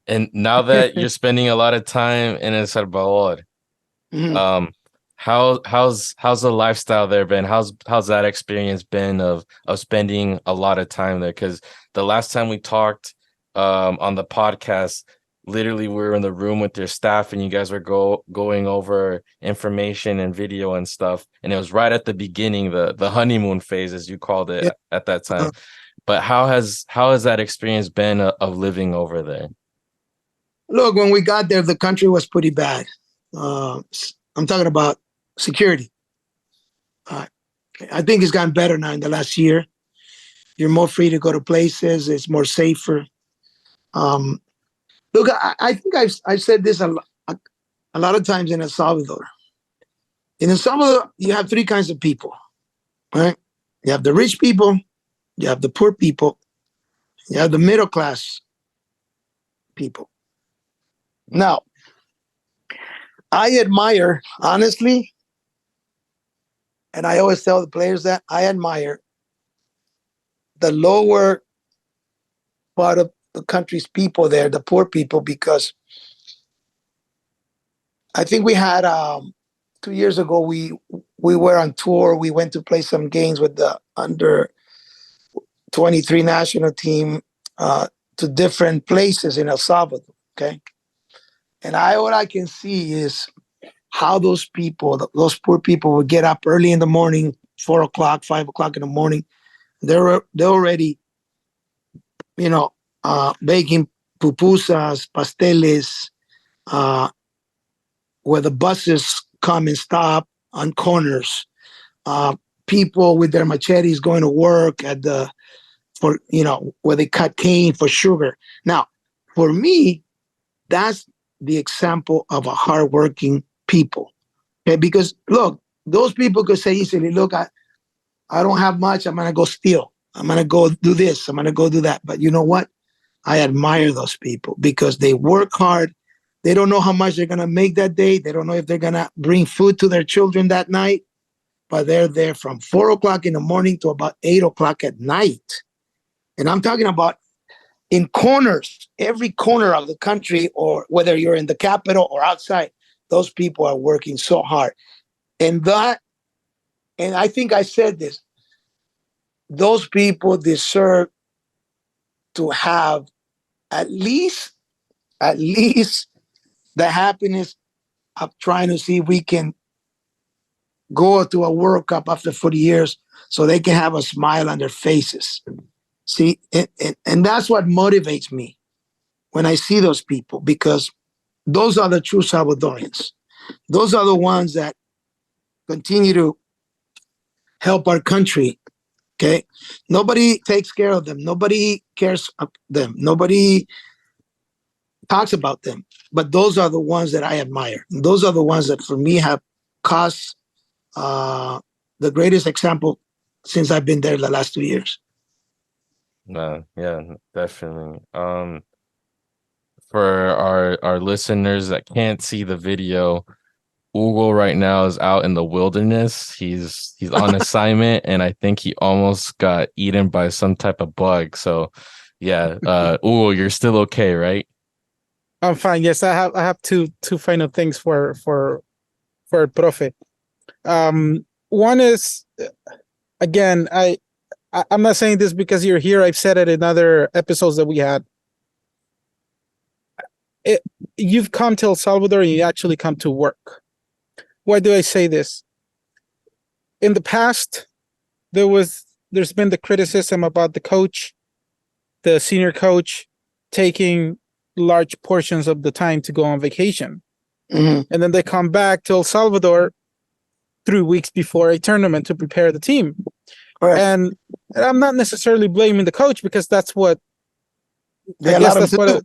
And now that you're spending a lot of time in El Salvador, Mhm. um, how's the lifestyle there been? How's that experience been of spending a lot of time there? Because the last time we talked on the podcast, literally we were in the room with your staff and you guys were going over information and video and stuff. And it was right at the beginning, the honeymoon phase, as you called it Yeah. at that Uh, time. But how has that experience been of living over there? Look, when we got there, the country was pretty bad. I'm talking about security. Uh, I think it's gotten better now in the last year. You're more free to go to places. It's more safer. Um, Look, I think I've said this a lot of times in El Salvador. In El Salvador, you have three kinds of people, right? You have the rich people, you have the poor people, you have the middle class people. Now, I admire, honestly, and I always tell the players that I admire the lower part of the country's people there, the poor people, because I think we had 2 years ago we were on tour. We went to play some games with the under 23 national team to different places in El Salvador. Okay, and what I can see is how those people, those poor people, would get up early in the morning, 4 o'clock, 5 o'clock in the morning. They're already, you know, baking pupusas, pasteles, uh, where the buses come and stop on corners. Uh, People with their machetes going to work at the for where they cut cane for sugar. Now, for me, that's the example of a hardworking people. Okay, because look, those people could say easily, look, I don't have much. I'm gonna go steal. I'm gonna go do this. I'm gonna go do that. But you know what? I admire those people because they work hard. They don't know how much they're gonna make that day. They don't know if they're gonna bring food to their children that night. But they're there from 4 o'clock in the morning to about 8 o'clock at night. And I'm talking about in corners, every corner of the country, or whether you're in the capital or outside, those people are working so hard. And I think I said this, those people deserve to have at least, at least the happiness of trying to see if we can go to a World Cup after 40 years so they can have a smile on their faces. See, and that's what motivates me when I see those people, because those are the true Salvadorians. Those are the ones that continue to help our country. Okay. Nobody takes care of them. Nobody cares of them. Nobody talks about them. But those are the ones that I admire. Those are the ones that for me have caused the greatest example since I've been there the last 2 years. No, yeah, definitely. For our listeners that can't see the video, Hugo right now is out in the wilderness. He's on assignment, and I think he almost got eaten by some type of bug. So, yeah, Hugo, you're still okay, right? I'm fine. Yes, I have two final things for Profe. One is, again, I'm not saying this because you're here. I've said it in other episodes that we had. you've come to El Salvador and you actually come to work. Why do I say this? In the past, there's been the criticism about the coach, the senior coach, taking large portions of the time to go on vacation. Mhm. And then they come back to El Salvador 3 weeks before a tournament to prepare the team. Correct. And I'm not necessarily blaming the coach, because that's what They I guess allowed that's them to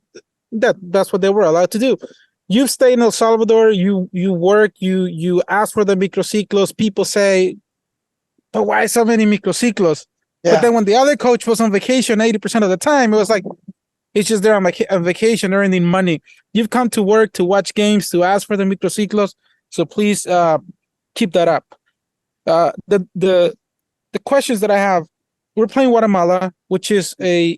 what that's what they were allowed to do. You've stayed in El Salvador, you work, you ask for the microciclos. People say, but why so many microciclos? Yeah. But then when the other coach was on vacation 80% of the time, it was like, he's just there on vacation earning money. You've come to work to watch games, to ask for the microciclos. So please keep that up. The questions that I have, we're playing Guatemala, which is I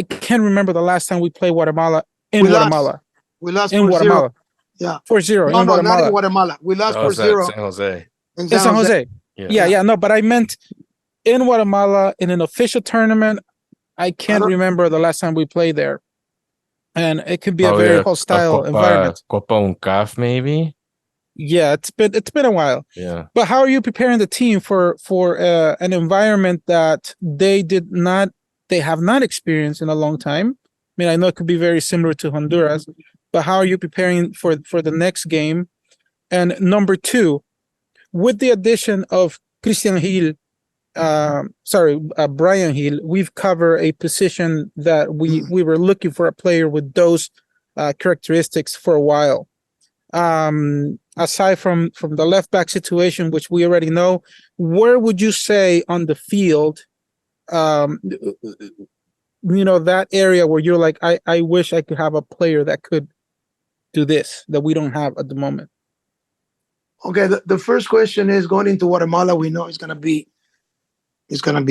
can't remember the last time we played Guatemala in We lost. Guatemala. We lost In 4-0. Guatemala. Yeah. 4-0 No, in no, not in Guatemala. Guatemala. We lost That was at 4-0 San Jose. in In San Jose. Yeah. Yeah, no, but I meant in Guatemala in an official tournament. I can't remember the last time we played there. And it could be a very hostile environment. Copa UNCAF, maybe. Yeah, it's been a while. Yeah. But how are you preparing the team for an environment that they have not experienced in a long time? I mean, I know it could be very similar to Honduras, but how are you preparing for the next game? And number two, with the addition of Christian Hill, Brian Hill, we've covered a position that we were looking for a player with those characteristics for a while. Aside from the left back situation, which we already know, where would you say on the field, that area where you're like, I wish I could have a player that could do this that we don't have at the moment? Okay, the first question is, going into Guatemala, we know it's gonna be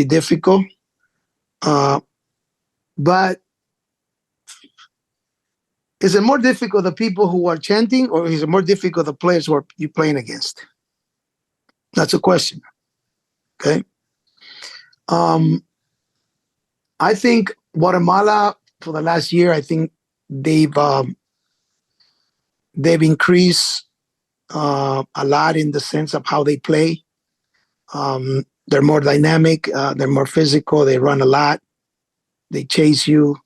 difficult. But is it more difficult the people who are chanting, or is it more difficult the players who are you playing against? That's a question. Okay. I think Guatemala for the last year, I think they've increased a lot in the sense of how they play. They're more dynamic. They're more physical. They run a lot. They chase you.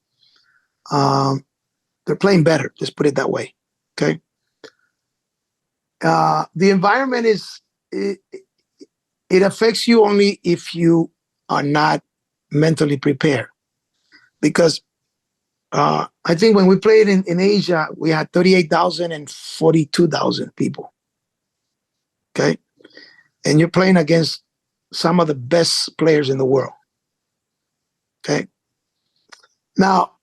They're playing better. Just put it that way. Okay. The environment it affects you only if you are not mentally prepared. Because I think when we played in Asia, we had 38,000 and 42,000 people. Okay. And you're playing against some of the best players in the world. Okay. Now,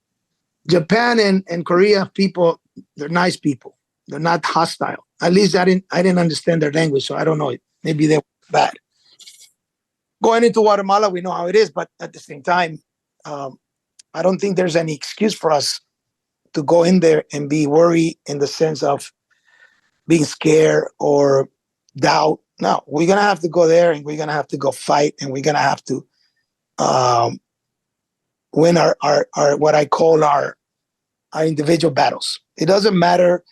Japan and Korea people, they're nice people. They're not hostile. At least I didn't understand their language, so I don't know. Maybe they're bad. Going into Guatemala, we know how it is, but at the same time, I don't think there's any excuse for us to go in there and be worried in the sense of being scared or doubt. No, we're going to have to go there and we're going to have to go fight, and we're going to have to win our what I call our individual battles. It doesn't matter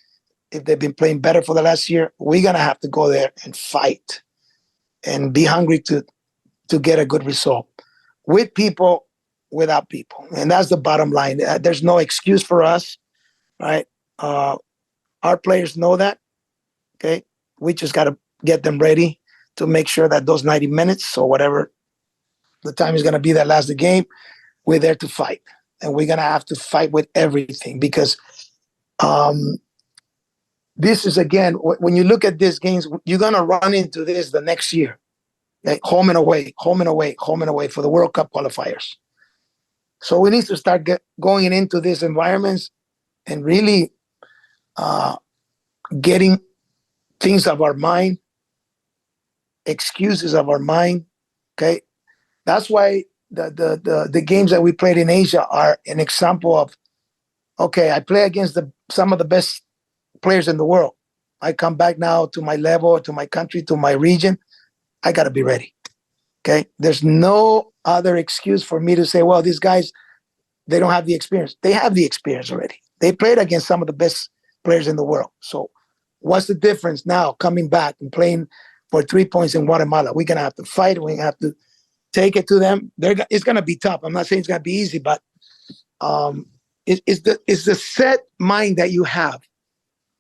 if they've been playing better for the last year. We're going to have to go there and fight and be hungry to get a good result with people, without people. And that's the bottom line. There's no excuse for us, right? Our players know that, okay? We just got to get them ready to make sure that those 90 minutes or whatever the time is going to be that lasts the game, we're there to fight. And we're going to have to fight with everything, because this is, again, when you look at these games, you're going to run into this the next year. Okay? Home and away, home and away, home and away for the World Cup qualifiers. So we need to start going into these environments and really getting things of our mind, excuses of our mind. Okay, that's why the games that we played in Asia are an example of, okay, I play against some of the best players in the world. I come back now to my level, to my country, to my region. I got to be ready. Okay, there's no other excuse for me to say, well, these guys, they don't have the experience. They have the experience already. They played against some of the best players in the world. So what's the difference now coming back and playing for 3 points in Guatemala? We're going to have to fight. We're going to have to take it to them. It's going to be tough. I'm not saying it's going to be easy, but it's the set mind that you have.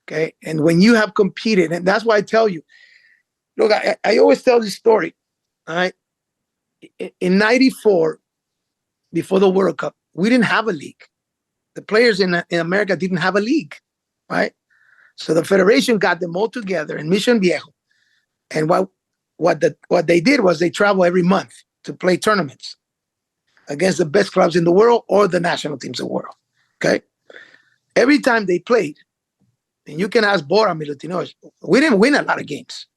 Okay. And when you have competed, and that's why I tell you, look, I always tell this story. All right. In 94, before the World Cup, we didn't have a league. The players in America didn't have a league, right? So the federation got them all together in Mission Viejo. And what they did was they travel every month to play tournaments against the best clubs in the world or the national teams of the world. Okay. Every time they played, and you can ask Bora Milutinovic, we didn't win a lot of games.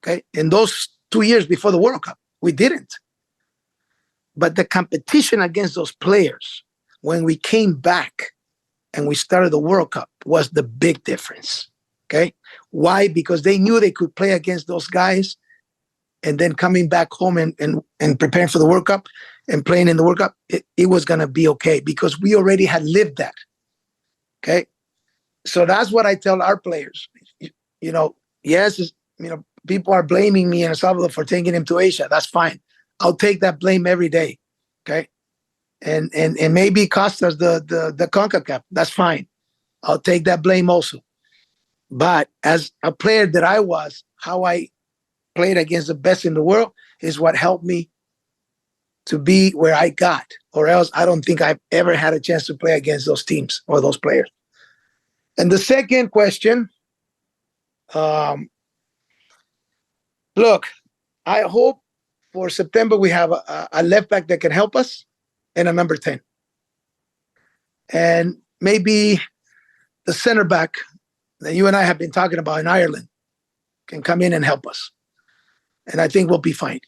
Okay. In those 2 years before the World Cup, we didn't. But the competition against those players, when we came back and we started the World Cup, was the big difference. Okay. Why? Because they knew they could play against those guys, and then coming back home and preparing for the World Cup and playing in the World Cup, it was going to be okay because we already had lived that. Okay. So that's what I tell our players. Yes, people are blaming me in El Salvador for taking him to Asia. That's fine. I'll take that blame every day. Okay. And maybe it cost us the CONCACAF. That's fine. I'll take that blame also. But as a player that I was, how I played against the best in the world is what helped me to be where I got, or else I don't think I've ever had a chance to play against those teams or those players. And the second question, look, I hope for September we have a left back that can help us and a number 10. And maybe the center back that you and I have been talking about in Ireland can come in and help us. And I think we'll be fine.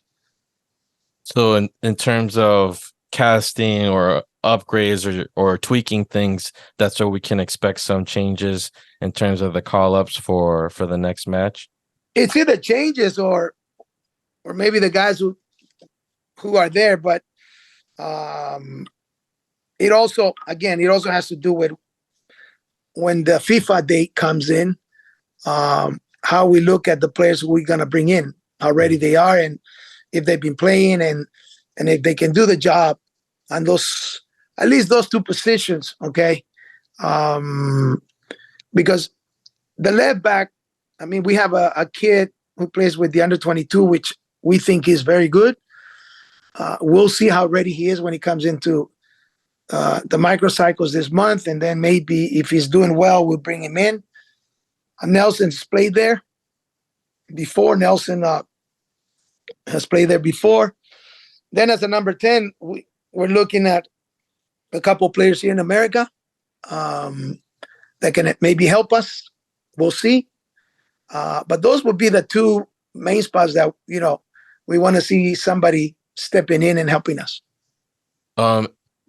So in terms of casting or upgrades or tweaking things, that's where we can expect some changes in terms of the call-ups for the next match? It's either changes or maybe the guys who are there, but it also has to do with when the FIFA date comes in, how we look at the players we're going to bring in, how ready they are, and if they've been playing and if they can do the job on those, at least those two positions, okay? Because the left back, I mean, we have a kid who plays with the under-22, which we think is very good. We'll see how ready he is when he comes into the microcycles this month, and then maybe if he's doing well, we'll bring him in. Nelson's played there before. Nelson has played there before. Then as a number 10, we're looking at a couple players here in America that can maybe help us. We'll see. But those would be the two main spots that, we want to see somebody stepping in and helping us.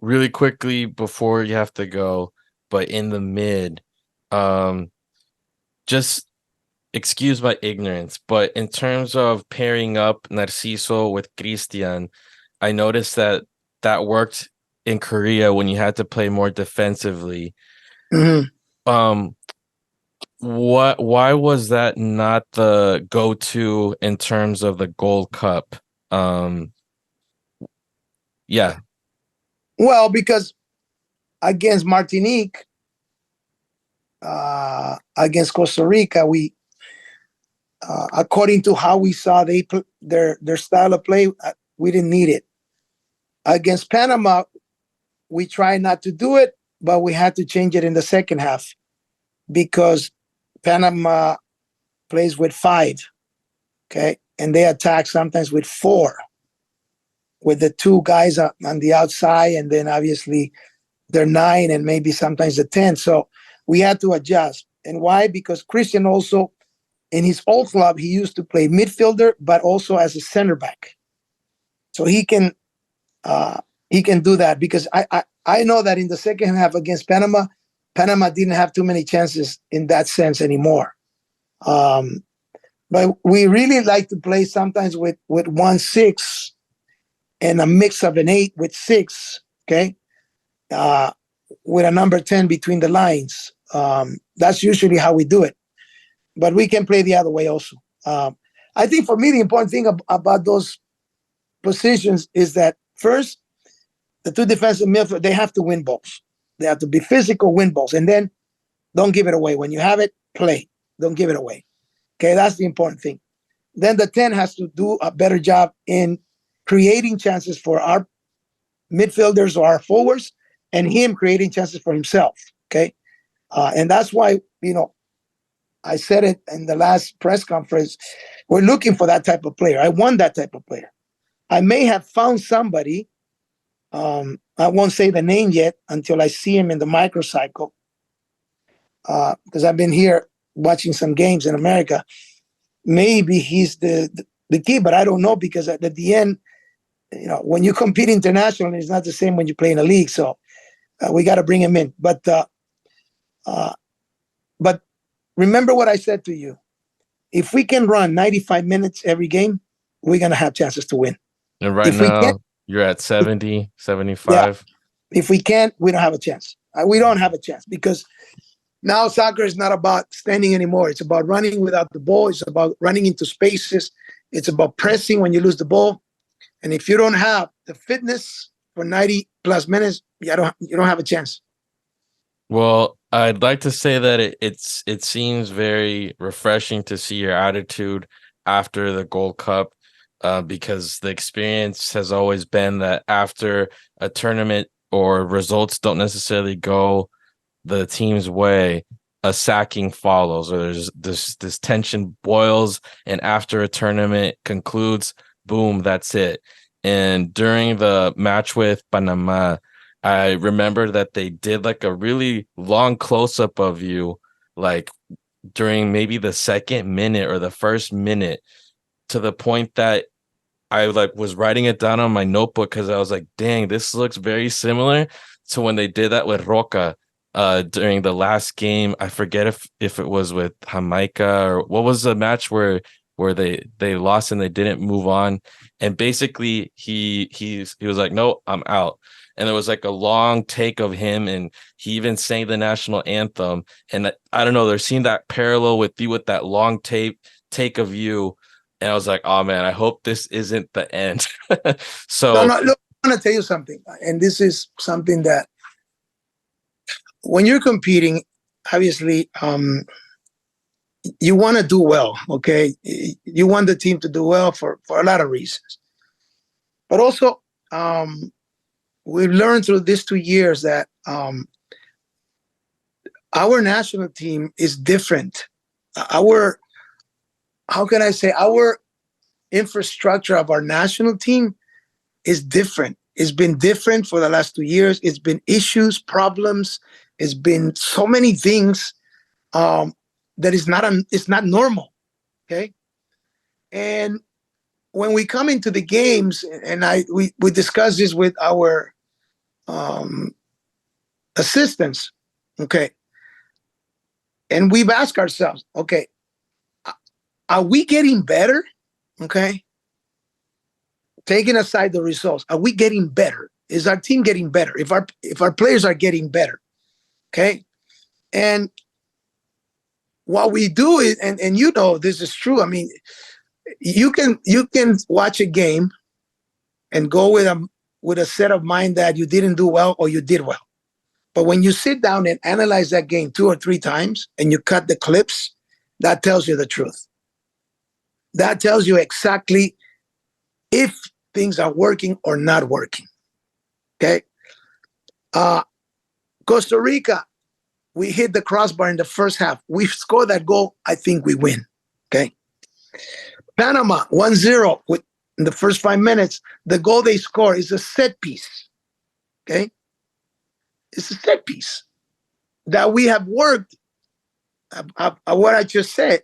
Really quickly before you have to go, but in the mid, just excuse my ignorance, but in terms of pairing up Narciso with Christian, I noticed that worked in Korea when you had to play more defensively. Mm-hmm. Why was that not the go-to in terms of the Gold Cup? Yeah. Well, because against Martinique, against Costa Rica, we, according to how we saw their style of play, we didn't need it. Against Panama, we tried not to do it, but we had to change it in the second half because Panama plays with 5, okay? And they attack sometimes with 4, with the 2 guys on the outside, and then obviously they're 9 and maybe sometimes the 10. So we had to adjust. And why? Because Christian also, in his old club, he used to play midfielder, but also as a center back. So he can do that because I know that in the second half against Panama didn't have too many chances in that sense anymore. But we really like to play sometimes with 1-6 and a mix of an 8 with 6. Okay, with a number 10 between the lines. That's usually how we do it. But we can play the other way also. I think for me, the important thing about those positions is that first, the two defensive midfielders, they have to win balls. They have to be physical, win balls. And then don't give it away. When you have it, play. Don't give it away. Okay, that's the important thing. Then the 10 has to do a better job in creating chances for our midfielders or our forwards, and him creating chances for himself. Okay. And that's why, I said it in the last press conference, we're looking for that type of player. I want that type of player. I may have found somebody, I won't say the name yet until I see him in the microcycle, because I've been here watching some games in America. Maybe he's the key, but I don't know, because at the end, when you compete internationally, it's not the same when you play in a league. So we got to bring him in. But remember what I said to you. If we can run 95 minutes every game, we're going to have chances to win. And right now, you're at 70, 75. Yeah, if we can't, we don't have a chance. We don't have a chance, because now soccer is not about standing anymore. It's about running without the ball. It's about running into spaces. It's about pressing when you lose the ball. And if you don't have the fitness for 90 plus minutes, you don't have a chance. Well, I'd like to say that it seems very refreshing to see your attitude after the Gold Cup, because the experience has always been that after a tournament or results don't necessarily go the team's way, a sacking follows, or there's this tension boils, and after a tournament concludes, boom, that's it. And during the match with Panama, I remember that they did like a really long close-up of you, like during maybe the second minute or the first minute, to the point that I was writing it down on my notebook, because I was like, dang, this looks very similar to when they did that with Roca during the last game. I forget if it was with Jamaica, or what was the match where they lost and they didn't move on. And basically he was like, no, I'm out. And there was like a long take of him, and he even sang the national anthem. And I don't know, they're seeing that parallel with you with that long take of you. And I was like, oh man, I hope this isn't the end. So no, look, I want to tell you something. And this is something that when you're competing, obviously, you want to do well, okay? You want the team to do well for a lot of reasons. But also, we've learned through these 2 years that our national team is different. Our infrastructure of our national team is different. It's been different for the last 2 years. It's been issues, problems. It's been so many things that it's not normal, okay? And when we come into the games, and we discuss this with our assistants, okay? And we've asked ourselves, okay, are we getting better? Okay. Taking aside the results, are we getting better? Is our team getting better? If our players are getting better, okay. And what we do is, and this is true. I mean, you can watch a game and go with a set of mind that you didn't do well or you did well. But when you sit down and analyze that game 2 or 3 times and you cut the clips, that tells you the truth. That tells you exactly if things are working or not working. Okay. Costa Rica, we hit the crossbar in the first half. We score that goal, I think we win. Okay. Panama, 1-0 in the first 5 minutes. The goal they score is a set piece. Okay. It's a set piece that we have worked. What I just said,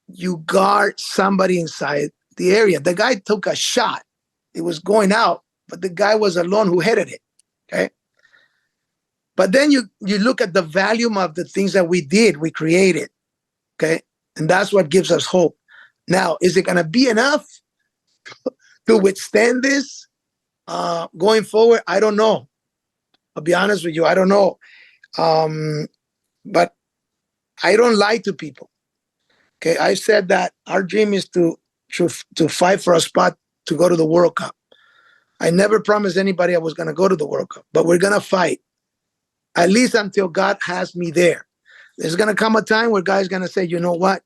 you guard somebody inside the area. The guy took a shot. It was going out, but the guy was alone who headed it. Okay. But then you look at the volume of the things that we did, we created. Okay. And that's what gives us hope. Now, is it going to be enough to withstand this going forward? I don't know. I'll be honest with you. I don't know. But I don't lie to people. Okay, I said that our dream is to fight for a spot to go to the World Cup. I never promised anybody I was going to go to the World Cup, but we're going to fight at least until God has me there. There's going to come a time where God's going to say, you know what?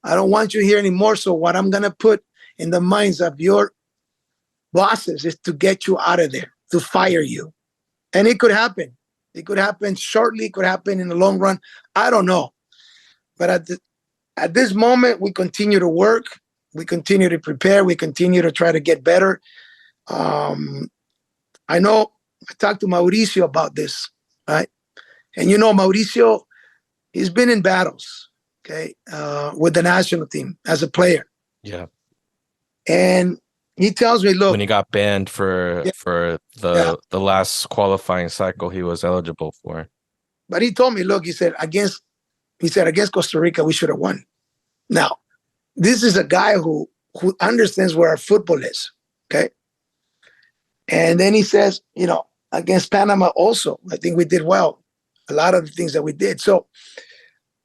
I don't want you here anymore. So what I'm going to put in the minds of your bosses is to get you out of there, to fire you. And it could happen. It could happen shortly. It could happen in the long run. I don't know. But at this moment, we continue to work. We continue to prepare. We continue to try to get better. I know I talked to Mauricio about this, right? And you know, Mauricio, he's been in battles, okay, with the national team as a player. Yeah. And he tells me, look, when he got banned for the last qualifying cycle he was eligible for. But he told me, look, he said against Costa Rica we should have won. Now, this is a guy who understands where our football is, okay? And then he says, you know, against Panama also, I think we did well. A lot of the things that we did. So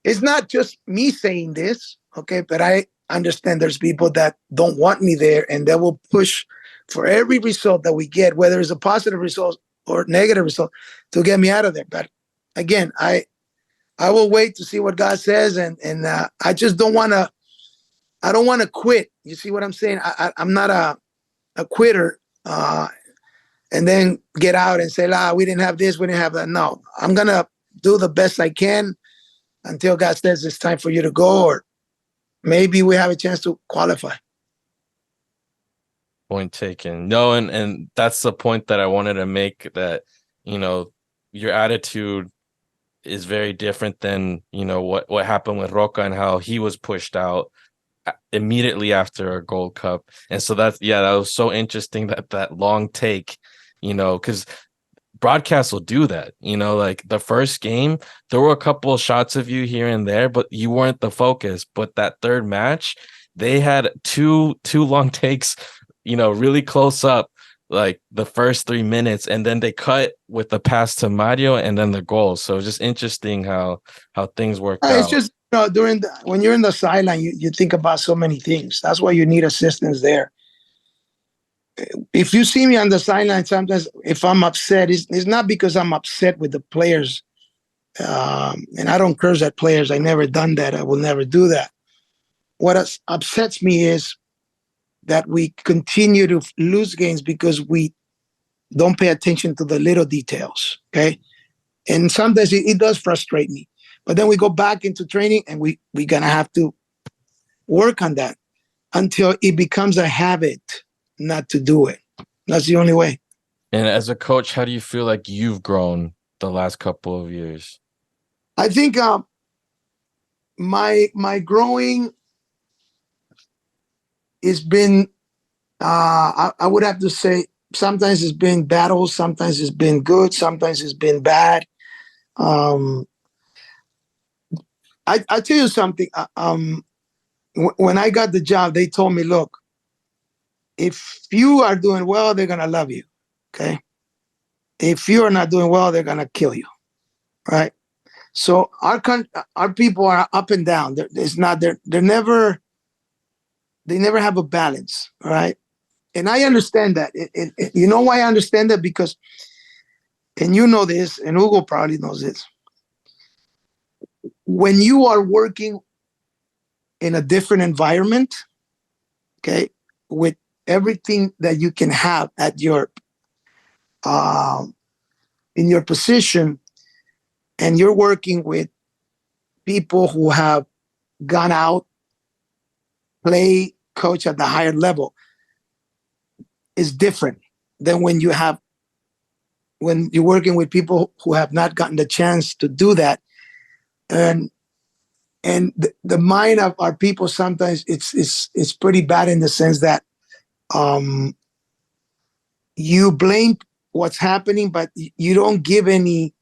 it's not just me saying this, okay? But I understand there's people that don't want me there, and they will push for every result that we get, whether it's a positive result or negative result, to get me out of there. But again, I will wait to see what God says, and I just don't want to. I don't want to quit. You see what I'm saying? I'm not a quitter, and then get out and say, we didn't have this, we didn't have that. No, I'm gonna do the best I can until God says it's time for you to go, or maybe we have a chance to qualify. Point taken. No, and that's the point that I wanted to make, that, you know, your attitude is very different than, you know, what happened with Roca and how he was pushed out immediately after a Gold Cup. And so that was so interesting, that long take, you know, because broadcasts will do that, you know, like the first game, there were a couple of shots of you here and there, but you weren't the focus. But that third match, they had two long takes, you know, really close up, like the first 3 minutes, and then they cut with the pass to Mario and then the goal. So it's just interesting how things worked out. It's just, you know, when you're in the sideline, you think about so many things. That's why you need assistance there. If you see me on the sideline, sometimes if I'm upset, it's not because I'm upset with the players. And I don't curse at players. I never done that. I will never do that. What upsets me is that we continue to lose games because we don't pay attention to the little details, okay? And sometimes it does frustrate me. But then we go back into training, and we're going to have to work on that until it becomes a habit not to do it. That's the only way. And as a coach, how do you feel like you've grown the last couple of years? I think my growing has been, I would have to say, sometimes it's been battles, sometimes it's been good, sometimes it's been bad. I tell you something. When I got the job, they told me, look, if you are doing well, they're going to love you, okay? If you are not doing well, they're going to kill you, right? So our people are up and down. They never have a balance, right? And I understand that. You know why I understand that? Because, and you know this, and Hugo probably knows this, when you are working in a different environment, okay, with everything that you can have at your in your position, and you're working with people who have gone out, play, coach at the higher level, is different than when you're working with people who have not gotten the chance to do that. And the mind of our people, sometimes it's pretty bad in the sense that you blame what's happening, but you don't give any,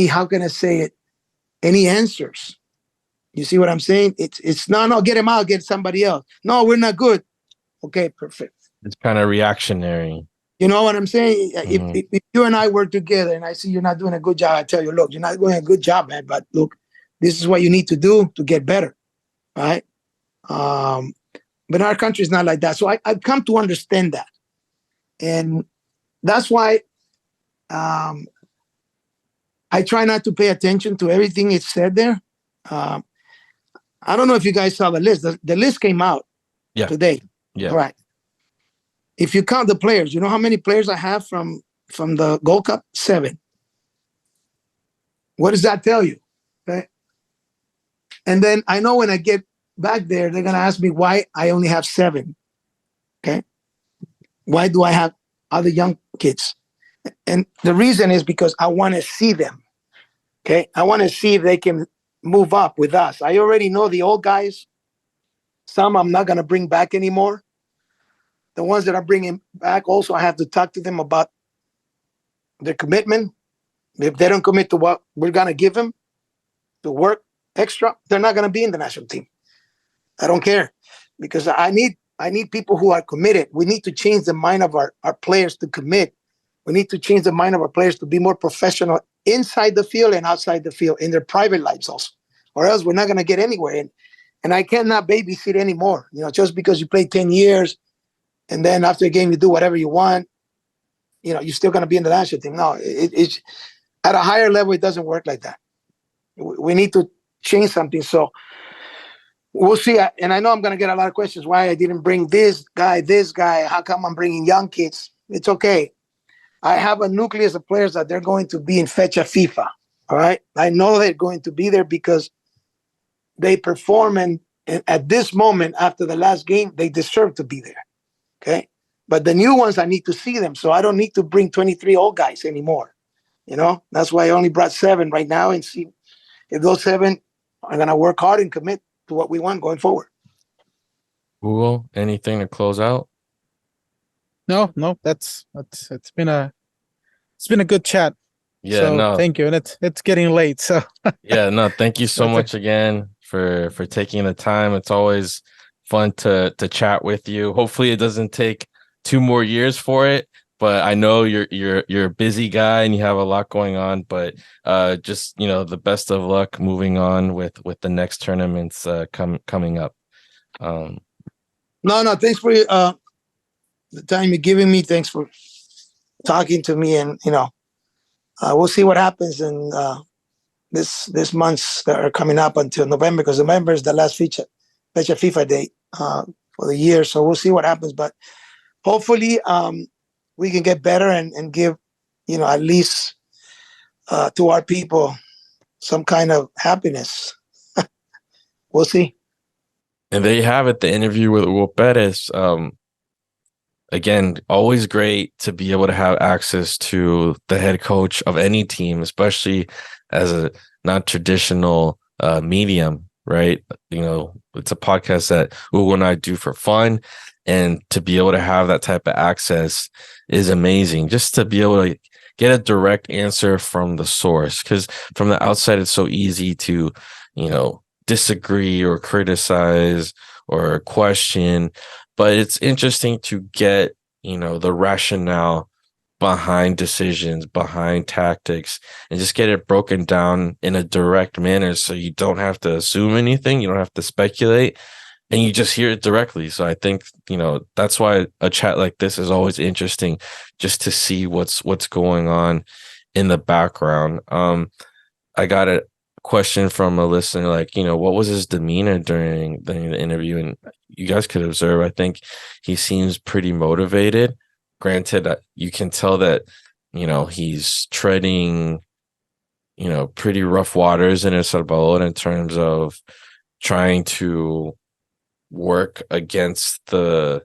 how can I say it, any answers. You see what I'm saying? It's no, get him out, get somebody else. No, we're not good. Okay, perfect. It's kind of reactionary. You know what I'm saying? Mhm. If you and I work together and I see you're not doing a good job, I tell you, look, you're not doing a good job, man. But look, this is what you need to do to get better, right? But our country is not like that. So I've come to understand that. And that's why I try not to pay attention to everything it's said there. Um, I don't know if you guys saw the list. The list came out Yeah. today. Yeah. All right. If you count the players, you know how many players I have from the Gold Cup? 7. What does that tell you? Okay. And then I know when I get back there, they're gonna ask me why I only have 7. Okay. Why do I have other young kids? And the reason is because I want to see them. Okay. I want to see if they can move up with us. I already know the old guys. Some I'm not gonna bring back anymore. The ones that are bringing back, also, I have to talk to them about their commitment. If they don't commit to what we're going to give them to work extra, they're not going to be in the national team. I don't care, because I need people who are committed. We need to change the mind of our players to commit. We need to change the mind of our players to be more professional inside the field and outside the field in their private lives also, or else we're not going to get anywhere. And I cannot babysit anymore. Just because you play 10 years and then after a game you do whatever you want, you're still going to be in the national team. No, it's at a higher level. It doesn't work like that. We need to change something. So we'll see. And I know I'm going to get a lot of questions. Why I didn't bring this guy? How come I'm bringing young kids? It's okay. I have a nucleus of players that they're going to be in Fecha FIFA. All right. I know they're going to be there because they perform, and at this moment after the last game, they deserve to be there. Okay. But the new ones, I need to see them. So I don't need to bring 23 old guys anymore. That's why I only brought 7 right now, and see if those 7 are going to work hard and commit to what we want going forward. Google, anything to close out? No, it's been a good chat. Yeah, So no. thank you. And it's getting late. So Yeah, no, thank you so That's much again for taking the time. It's always fun to chat with you. Hopefully it doesn't take 2 more years for it, but I know you're a busy guy and you have a lot going on, but just, the best of luck moving on with the next tournaments coming up. No, thanks for the time you're giving me. Thanks for talking to me, and we'll see what happens in this months that are coming up until November, because November is the last fecha FIFA date for the year. So we'll see what happens, but hopefully we can get better and give at least to our people some kind of happiness. We'll see. And there you have it, the interview with Hugo Perez. Again, always great to be able to have access to the head coach of any team, especially as a non-traditional medium, right? It's a podcast that Hugo and I do for fun, and to be able to have that type of access is amazing. Just to be able to get a direct answer from the source, because from the outside, it's so easy to, disagree or criticize or question. But it's interesting to get, the rationale behind decisions, behind tactics, and just get it broken down in a direct manner, so you don't have to assume anything, you don't have to speculate, and you just hear it directly. So I think, that's why a chat like this is always interesting, just to see what's going on in the background. I got a question from a listener, like, what was his demeanor during the interview? And you guys could observe, I think he seems pretty motivated. Granted, you can tell that, he's treading, pretty rough waters in El Salvador in terms of trying to work against the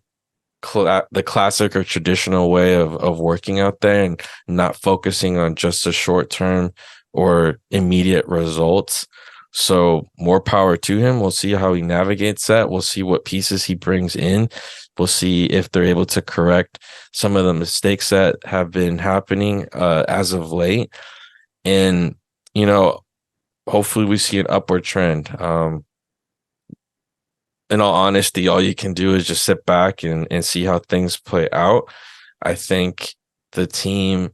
classic or traditional way of working out there, and not focusing on just the short term or immediate results. So more power to him. We'll see how he navigates that. We'll see what pieces he brings in. We'll see if they're able to correct some of the mistakes that have been happening as of late. And, hopefully we see an upward trend. In all honesty, all you can do is just sit back and see how things play out. I think the team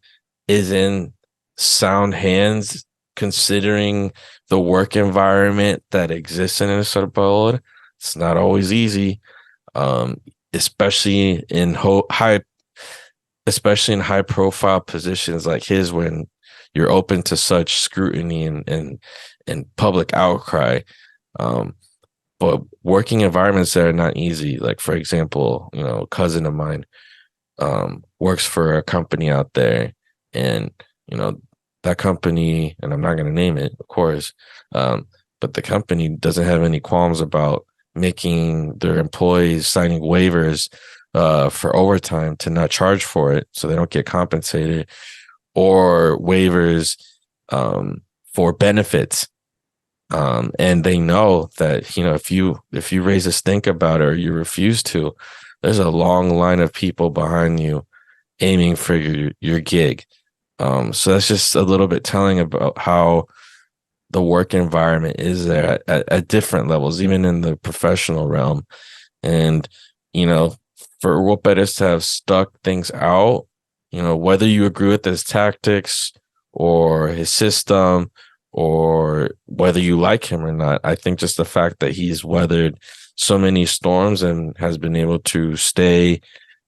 is in sound hands considering the work environment that exists in El Salvador. It's not always easy, um, especially in high profile positions like his, when you're open to such scrutiny and public outcry. Um, but working environments that are not easy. Like, for example, a cousin of mine works for a company out there, and that company, and I'm not going to name it, of course, but the company doesn't have any qualms about making their employees signing waivers for overtime to not charge for it, so they don't get compensated, or waivers for benefits. And they know that, if you raise a stink about it or you refuse to, there's a long line of people behind you aiming for your gig. So that's just a little bit telling about how the work environment is there at different levels, even in the professional realm. And, for Hugo Perez to have stuck things out, whether you agree with his tactics or his system, or whether you like him or not, I think just the fact that he's weathered so many storms and has been able to stay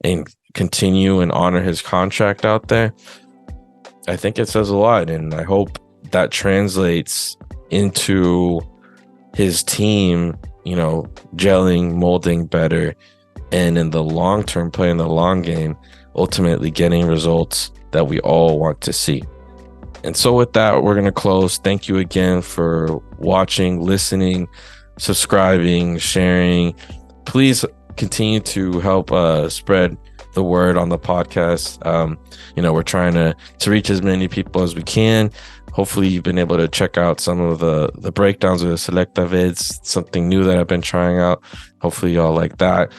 and continue and honor his contract out there, I think it says a lot. And I hope that translates into his team, gelling, molding better, and in the long term, playing the long game, ultimately getting results that we all want to see. And so with that, we're going to close. Thank you again for watching, listening, subscribing, sharing. Please continue to help spread the word on the podcast. We're trying to reach as many people as we can. Hopefully you've been able to check out some of the breakdowns of the Selecta vids, something new that I've been trying out. Hopefully y'all like that.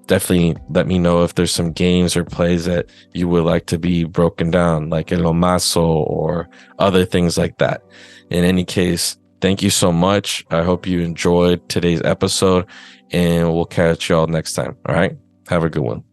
Definitely let me know if there's some games or plays that you would like to be broken down, like El Omaso or other things like that. In any case, thank you so much. I hope you enjoyed today's episode, and we'll catch y'all next time. All right. Have a good one.